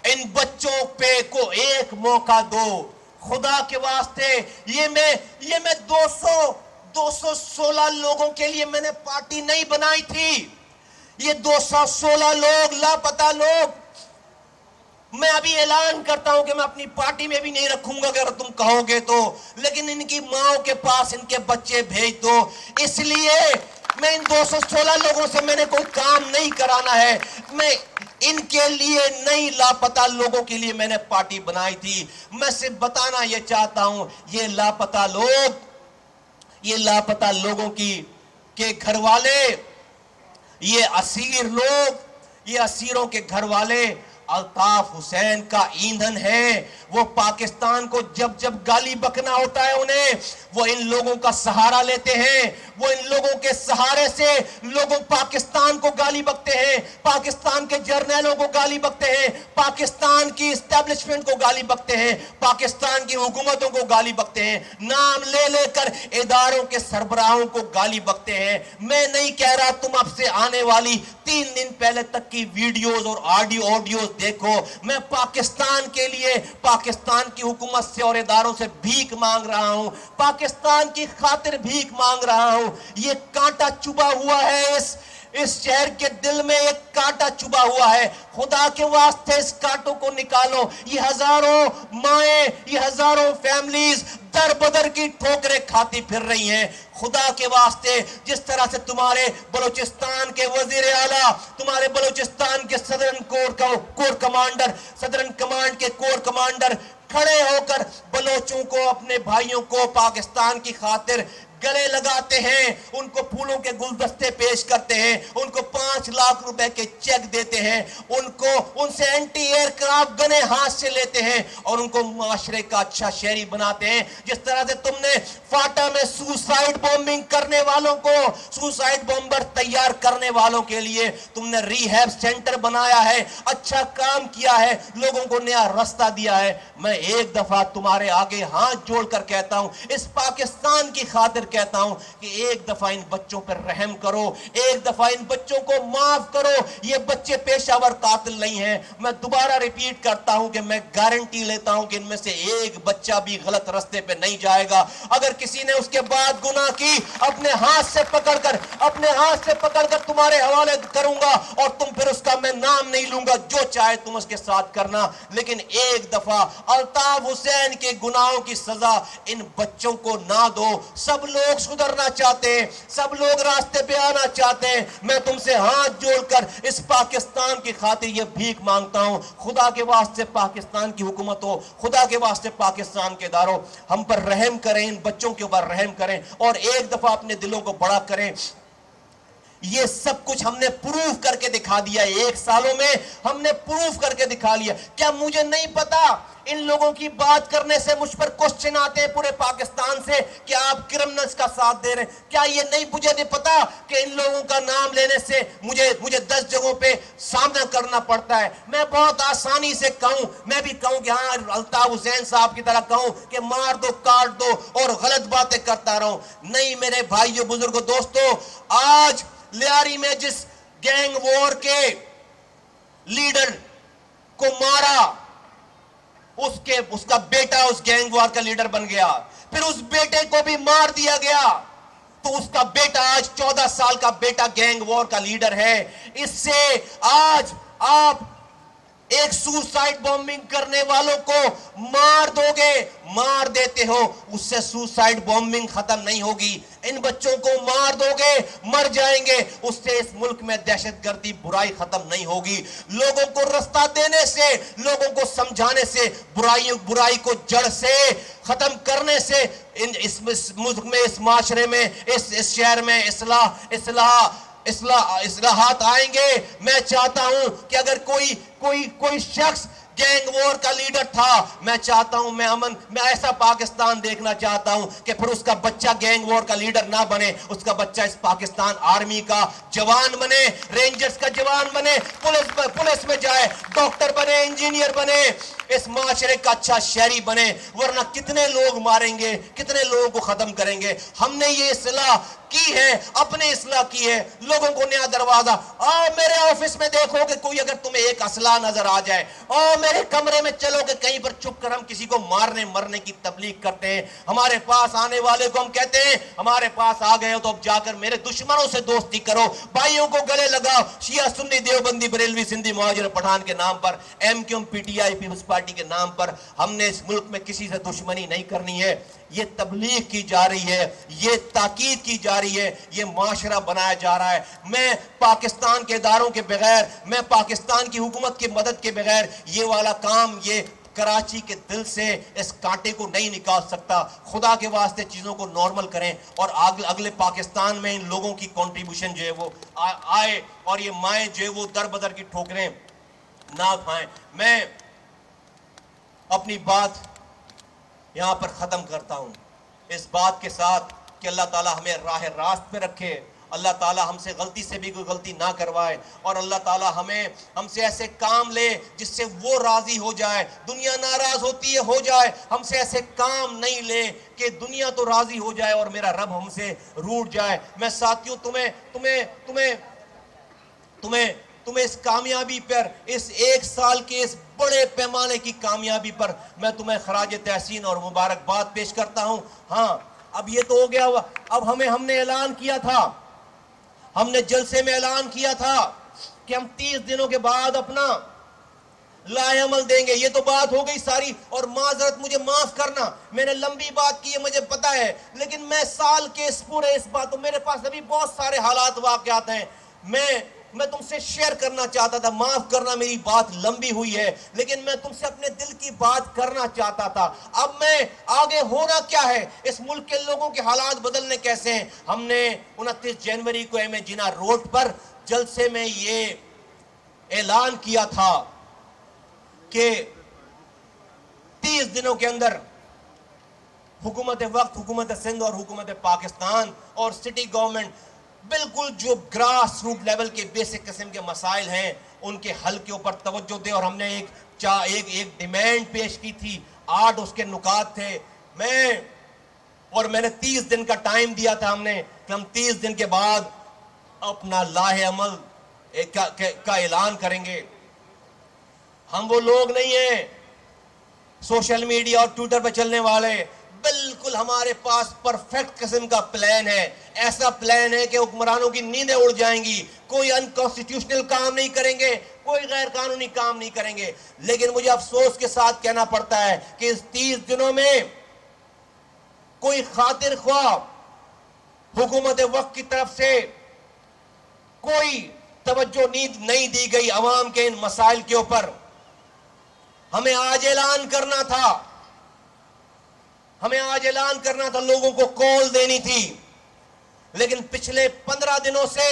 ان بچوں پہ کو ایک موقع دو, خدا کے واسطے. یہ میں 216 لوگوں کے لیے میں نے پارٹی نہیں بنائی تھی. یہ 216 لوگ, لاپتہ لوگ, میں ابھی اعلان کرتا ہوں کہ میں اپنی پارٹی میں بھی نہیں رکھوں گا اگر تم کہو گے تو, لیکن ان کی ماں کے پاس ان کے بچے بھیج دو. اس لیے میں ان 216 لوگوں سے میں نے کوئی کام نہیں کرانا ہے, میں ان کے لیے نہیں, لاپتہ لوگوں کے لیے میں نے پارٹی بنائی تھی. میں صرف بتانا یہ چاہتا ہوں, یہ لاپتہ لوگوں کے گھر والے, یہ اسیر لوگ, یہ اسیروں کے گھر والے الطاف حسین کا ایندھن ہے. وہ پاکستان کو جب گالی بکنا ہوتا ہے انہیں, وہ ان لوگوں کا سہارا لیتے ہیں. وہ ان لوگوں کے سہارے سے لوگوں پاکستان کو گالی بکتے ہیں, پاکستان کے جرنیلوں کو گالی بکتے ہیں, پاکستان کی اسٹیبلشمنٹ کو گالی بکتے ہیں, پاکستان کی حکومتوں کو گالی بکتے ہیں, نام لے کر اداروں کے سربراہوں کو گالی بکتے ہیں. میں نہیں کہہ رہا تم اب سے آنے والی 3 دن پہلے تک کی ویڈیوز اور آڈیوز دیکھو. میں پاکستان کے لیے, پاکستان کی حکومت سے اور اداروں سے بھیک مانگ رہا ہوں, پاکستان کی خاطر بھیک مانگ رہا ہوں. یہ کانٹا چبھا ہوا ہے, اس شہر کے دل میں ایک کانٹا چبھا ہوا ہے. خدا کے واسطے اس کانٹوں کو نکالو. یہ ہزاروں مائیں, یہ ہزاروں فیملیز در بدر کی ٹھوکریں کھاتی پھر رہی ہیں. خدا کے واسطے جس طرح سے تمہارے بلوچستان کے وزیر اعلیٰ, تمہارے بلوچستان کے صدرن کمانڈ کے کور کمانڈر کھڑے ہو کر بلوچوں کو, اپنے بھائیوں کو پاکستان کی خاطر گلے لگاتے ہیں, ان کو پھولوں کے گلدستے پیش کرتے ہیں, ان کو 5 لاکھ روپے کے چیک دیتے ہیں, ان سے اینٹی ایئر کرافٹ گنیں ہاتھ سے لیتے ہیں اور ان کو معاشرے کا اچھا شہری بناتے ہیں. جس طرح سے تم نے فاٹا میں سوسائیڈ بومبنگ کرنے والوں کو, سوسائیڈ بومبر تیار کرنے والوں کے لیے تم نے ریہیب سینٹر بنایا ہے, اچھا کام کیا ہے, لوگوں کو نیا راستہ دیا ہے. میں ایک دفعہ تمہارے آگے ہاتھ جوڑ کر کہتا ہوں, اس پاکستان کی خاطر کہتا ہوں کہ ایک دفعہ ان بچوں پر رحم کرو, ایک دفعہ ان بچوں کو معاف کرو. یہ بچے پیشہ ور قاتل نہیں ہیں. میں دوبارہ ریپیٹ کرتا ہوں کہ میں گارنٹی لیتا ہوں کہ ان میں سے ایک بچہ بھی غلط راستے پہ نہیں جائے گا. اگر کسی نے اس کے بعد گناہ کی, اپنے ہاتھ سے پکڑ کر تمہارے حوالے کروں گا, اور تم پھر اس کا میں نام نہیں لوں گا, جو چاہے تم اس کے ساتھ کرنا. لیکن ایک دفعہ الطاف حسین کے گناہوں کی سزا ان بچوں کو نہ دو. سب لوگ سدھرنا چاہتے ہیں, سب لوگ راستے پہ آنا چاہتے ہیں. میں تم سے ہاتھ جوڑ کر اس پاکستان کی خاطر یہ بھیک مانگتا ہوں, خدا کے واسطے پاکستان کی حکومت ہو, خدا کے واسطے پاکستان کے اداروں, ہم پر رحم کریں, ان بچوں کے اوپر رحم کریں, اور ایک دفعہ اپنے دلوں کو بڑا کریں. یہ سب کچھ ہم نے پروف کر کے دکھا دیا ہے، 1 سالوں میں ہم نے پروف کر کے دکھا لیا۔ کیا مجھے نہیں پتا ان لوگوں کی بات کرنے سے مجھ پر کوسچن آتے ہیں پورے پاکستان سے کہ آپ کرمنلز کا ساتھ دے رہے ہیں؟ کیا یہ نہیں مجھے نہیں پتا کہ ان لوگوں کا نام لینے سے مجھے 10 جگہوں پہ سامنا کرنا پڑتا ہے؟ میں بہت آسانی سے کہوں، میں بھی کہوں کہ ہاں الطاف حسین صاحب کی طرح کہوں کہ مار دو کاٹ دو اور غلط باتیں کرتا رہوں۔ نہیں میرے بھائیو بزرگوں دوستو، آج لیاری میں جس گینگ وار کے لیڈر کو مارا، اس کا بیٹا اس گینگ وار کا لیڈر بن گیا، پھر اس بیٹے کو بھی مار دیا گیا، تو اس کا بیٹا آج 14 سال کا بیٹا گینگ وار کا لیڈر ہے۔ اس سے آج آپ ایک سوسائیڈ بومبنگ کرنے والوں کو مار دو گے، مار دیتے ہو، اس سے سوسائیڈ بومبنگ ختم نہیں ہوگی۔ ان بچوں کو مار دو گے، مر جائیں گے، اس سے اس ملک میں دہشت گردی برائی ختم نہیں ہوگی۔ لوگوں کو رستہ دینے سے، لوگوں کو سمجھانے سے، برائی کو جڑ سے ختم کرنے سے اس ملک میں، اس معاشرے میں، اس شہر میں اصلاحات آئیں گے۔ میں چاہتا ہوں کہ اگر کوئی شخص گینگ وار کا لیڈر تھا، میں چاہتا ہوں میں ایسا پاکستان دیکھنا چاہتا ہوں کہ پھر اس کا بچہ گینگ وار کا لیڈر نہ بنے، اس کا بچہ اس پاکستان آرمی کا جوان بنے، رینجرز کا جوان بنے، پولیس میں جائے، ڈاکٹر بنے، انجینئر بنے، اس معاشرے کا اچھا شہری بنے۔ ورنہ کتنے لوگ ماریں گے، کتنے لوگوں کو ختم کریں گے۔ ہم نے یہ اصلاح کی ہے، اپنے اصلاح کی ہے، لوگوں کو نیا دروازہ۔ آؤ میرے آفس میں دیکھو کہ کوئی اگر تمہیں ایک اسلحہ نظر آ جائے، آؤ میرے کمرے میں چلو کہ کہیں پر چھپ کر ہم کسی کو مرنے کی تبلیغ کرتے ہیں۔ ہمارے پاس آنے والے کو ہم کہتے ہیں ہمارے پاس آ گئے ہو تو اب جا کر میرے دشمنوں سے دوستی کرو، بھائیوں کو گلے لگاؤ، شیعہ سنی دیوبندی بریلوی سندھی مہاجر پٹھان کے نام پر، M Q M P T I Peoples Party کے نام پر ہم نے اس ملک میں کسی سے دشمنی نہیں کرنی ہے۔ یہ تبلیغ کی جا رہی ہے، یہ تاکید کی جا رہی ہے، یہ معاشرہ بنایا جا رہا ہے۔ میں پاکستان کے اداروں کے بغیر، میں پاکستان کی حکومت کی مدد کے بغیر یہ والا کام، یہ کراچی کے دل سے اس کانٹے کو نہیں نکال سکتا۔ خدا کے واسطے چیزوں کو نارمل کریں اور اگلے پاکستان میں ان لوگوں کی کنٹریبیوشن جو ہے وہ آئے اور یہ مائیں جو ہے وہ در بدر کی ٹھوکریں نہ کھائیں۔ میں اپنی بات یہاں پر ختم کرتا ہوں اس بات کے ساتھ کہ اللہ تعالیٰ ہمیں راہ راست پہ رکھے، اللہ تعالیٰ ہم سے غلطی سے بھی کوئی غلطی نہ کروائے، اور اللہ تعالیٰ ہم سے ایسے کام لے جس سے وہ راضی ہو جائے۔ دنیا ناراض ہوتی ہے، ہو جائے، ہم سے ایسے کام نہیں لے کہ دنیا تو راضی ہو جائے اور میرا رب ہم سے روٹھ جائے۔ میں ساتھیوں تمہیں اس کامیابی پر، اس 1 سال کے اس بڑے پیمانے کی کامیابی پر میں تمہیں خراج تحسین اور مبارکباد پیش کرتا ہوں۔ ہاں اب یہ تو ہو گیا، اب ہم نے اعلان کیا تھا، ہم نے جلسے میں اعلان کیا تھا کہ ہم 30 دنوں کے بعد اپنا لائحہ عمل دیں گے۔ یہ تو بات ہو گئی ساری، اور معذرت مجھے معاف کرنا، میں نے لمبی بات کی ہے مجھے پتا ہے، لیکن میں سال کے اس بات، میرے پاس ابھی بہت سارے حالات واقعات ہیں، میں تم سے شیئر کرنا چاہتا تھا۔ معاف کرنا میری بات لمبی ہوئی ہے، لیکن میں تم سے اپنے دل کی بات کرنا چاہتا تھا۔ اب میں آگے ہونا کیا ہے، اس ملک کے لوگوں کے حالات بدلنے کیسے ہیں۔ ہم نے 29 جنوری کو ایم اے جناح روڈ پر جلسے میں یہ اعلان کیا تھا کہ 30 دنوں کے اندر حکومت وقت، حکومت سندھ اور حکومت پاکستان اور سٹی گورنمنٹ بالکل جو گراس روٹ لیول کے بیسک قسم کے مسائل ہیں ان کے حل کے اوپر توجہ دے۔ اور ہم نے ایک ڈیمانڈ پیش کی تھی، 8 اس کے نکات تھے۔ میں نے 30 دن کا ٹائم دیا تھا ہم نے کہ ہم 30 دن کے بعد اپنا لائحہ عمل کا اعلان کریں گے۔ ہم وہ لوگ نہیں ہیں سوشل میڈیا اور ٹویٹر پہ چلنے والے، بالکل ہمارے پاس پرفیکٹ قسم کا پلان ہے۔ ایسا پلان ہے کہ حکمرانوں کی نیندیں اڑ جائیں گی، کوئی انکانسٹیٹیوشنل کام نہیں کریں گے، کوئی غیر قانونی کام نہیں کریں گے۔ لیکن مجھے افسوس کے ساتھ کہنا پڑتا ہے کہ اس 30 دنوں میں کوئی خاطر خواہ حکومت وقت کی طرف سے کوئی توجہ نہیں دی گئی عوام کے ان مسائل کے اوپر۔ ہمیں آج اعلان کرنا تھا، لوگوں کو کال دینی تھی، لیکن پچھلے 15 دنوں سے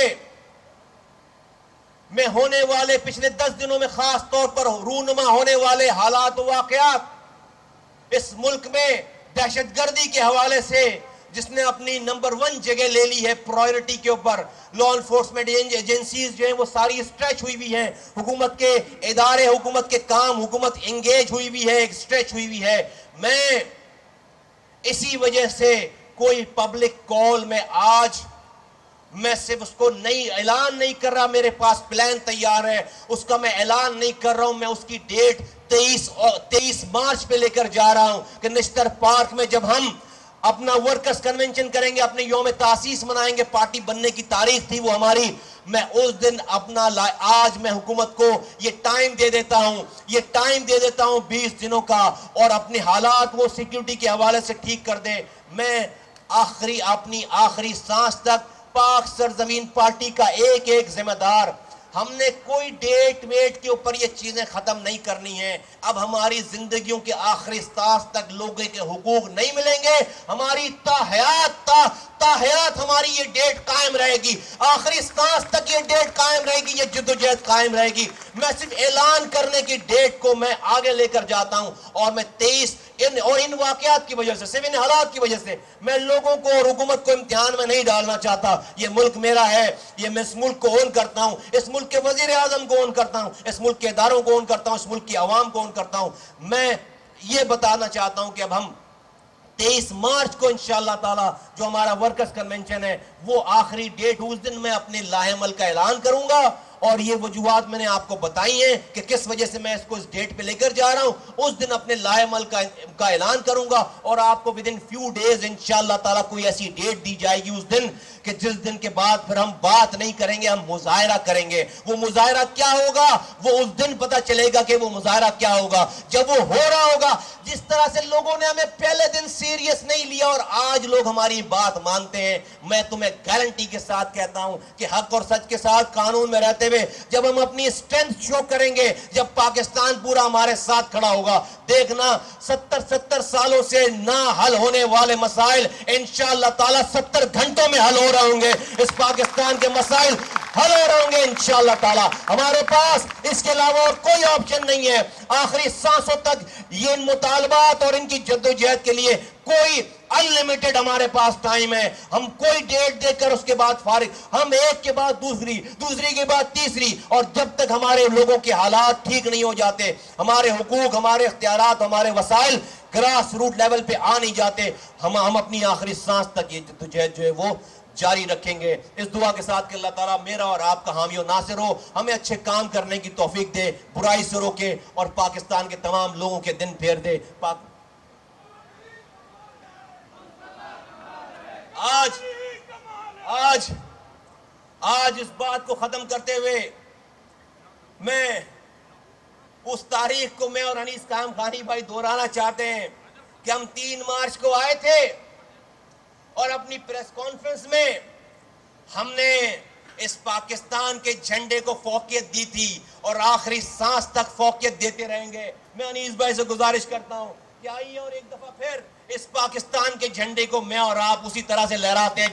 میں ہونے والے پچھلے 10 دنوں میں خاص طور پر رونما ہونے والے حالات و واقعات، اس ملک میں دہشت گردی کے حوالے سے جس نے اپنی نمبر 1 جگہ لے لی ہے پرائیورٹی کے اوپر، لا انفورسمنٹ ایجنسیز جو ہیں وہ ساری اسٹریچ ہوئی ہوئی ہیں، حکومت کے ادارے، حکومت کے کام، حکومت انگیج ہوئی ہوئی ہے، اسٹریچ ہوئی ہوئی ہے۔ میں اسی وجہ سے کوئی پبلک کال میں آج میں صرف اس کو اعلان نہیں کر رہا، میرے پاس پلان تیار ہے، اس کا میں اعلان نہیں کر رہا ہوں، میں اس کی ڈیٹ 23 مارچ پہ لے کر جا رہا ہوں کہ نشتر پارک میں جب ہم اپنا ورکرز کنونشن کریں گے، اپنے یوم تاسیس منائیں گے، پارٹی بننے کی تاریخ تھی وہ ہماری، میں اس دن آج میں حکومت کو یہ ٹائم دے دیتا ہوں 20 دنوں کا، اور اپنے حالات وہ سیکیورٹی کے حوالے سے ٹھیک کر دیں۔ میں اپنی آخری سانس تک پاک سرزمین پارٹی کا ایک ذمہ دار، ہم نے کوئی ڈیٹ ویٹ کے اوپر یہ چیزیں ختم نہیں کرنی ہیں۔ اب ہماری زندگیوں کے آخری سانس تک لوگوں کے حقوق نہیں ملیں گے، ہماری تاحیات ہماری یہ ڈیٹ قائم رہے گی، آخری سانس تک یہ ڈیٹ قائم رہے گی، یہ جدوجہد قائم رہے گی۔ میں صرف اعلان کرنے کی ڈیٹ کو میں آگے لے کر جاتا ہوں، اور میں 23 ان واقعات کی وجہ سے، صرف ان حالات کی وجہ سے میں لوگوں کو اور حکومت کو امتحان میں نہیں ڈالنا چاہتا۔ یہ ملک میرا ہے، میں اس ملک کو اون کرتا ہوں، اس ملک کے وزیر اعظم کو اون کرتا ہوں، اس ملک کے اداروں کو اون کرتا ہوں، اس ملک کی عوام کو اون کرتا ہوں۔ میں یہ بتانا چاہتا ہوں کہ اب ہم 23 مارچ کو انشاءاللہ تعالی جو ہمارا ورکرز کنونشن ہے وہ آخری ڈیٹ، اس دن میں اپنے لاہ عمل کا اعلان کروں گا، اور یہ وجوہات میں نے آپ کو بتائی ہیں کہ کس وجہ سے میں اس کو اس ڈیٹ پہ لے کر جا رہا ہوں۔ اس دن اپنے لاہ عمل کا اعلان کروں گا، اور آپ کو within few days انشاءاللہ تعالی کوئی ایسی ڈیٹ دی جائے گی اس دن کہ جس دن کے بعد پھر ہم بات نہیں کریں گے، ہم مظاہرہ کریں گے۔ وہ مظاہرہ کیا ہوگا وہ اس دن پتہ چلے گا کہ وہ مظاہرہ کیا ہوگا جب وہ ہو رہا ہوگا۔ جس طرح سے لوگوں نے ہمیں پہلے دن سیریس نہیں لیا اور آج لوگ ہماری بات مانتے ہیں، میں تمہیں گارنٹی کے ساتھ کہتا ہوں کہ حق اور سچ کے ساتھ قانون میں رہتے ہوئے جب ہم اپنی اسٹرینتھ شو کریں گے، جب پاکستان پورا ہمارے ساتھ کھڑا ہوگا، دیکھنا 70 سالوں سے نہ حل ہونے والے مسائل انشاءاللہ تعالی 70 گھنٹوں میں حل ہو رہے ہوں گے۔ اس پاکستان کے مسائل حل ہو رہے ہوں گے انشاءاللہ تعالی۔ ہمارے پاس اس کے علاوہ اور کوئی آپشن نہیں ہے۔ آخری سانسوں تک یہ مطالبات اور ان کی جدوجہد کے لیے کوئی انلیمیٹڈ ہمارے پاس ٹائم ہے۔ ہم کوئی ڈیٹ دے کر اس کے بعد فارغ، ہم ایک کے بعد دوسری کے بعد تیسری، اور جب تک ہمارے لوگوں کے حالات ٹھیک نہیں ہو جاتے، ہمارے حقوق، ہمارے اختیارات، ہمارے وسائل گراس روٹ لیول پہ آ نہیں جاتے، ہم اپنی آخری سانس تک یہ جدوجہد جو ہے وہ جاری رکھیں گے۔ اس دعا کے ساتھ کہ اللہ تعالیٰ میرا اور آپ کا حامی و ناصر ہو، ہمیں اچھے کام کرنے کی توفیق دے، برائی سے روکے، اور پاکستان کے تمام لوگوں کے دن پھیر دے۔ آج اس بات کو ختم کرتے ہوئے میں اس تاریخ کو میں اور انیس قائم خانی بھائی دہرانا چاہتے ہیں کہ ہم 3 مارچ کو آئے تھے، اور اپنی پریس کانفرنس میں ہم نے اس پاکستان کے جھنڈے کو فوقیت دی تھی، اور آخری سانس تک فوقیت دیتے رہیں گے۔ میں انیس بھائی سے گزارش کرتا ہوں کہ آئیے اور ایک دفعہ پھر اس پاکستان کے جھنڈے کو میں اور آپ اسی طرح سے لہراتے ہیں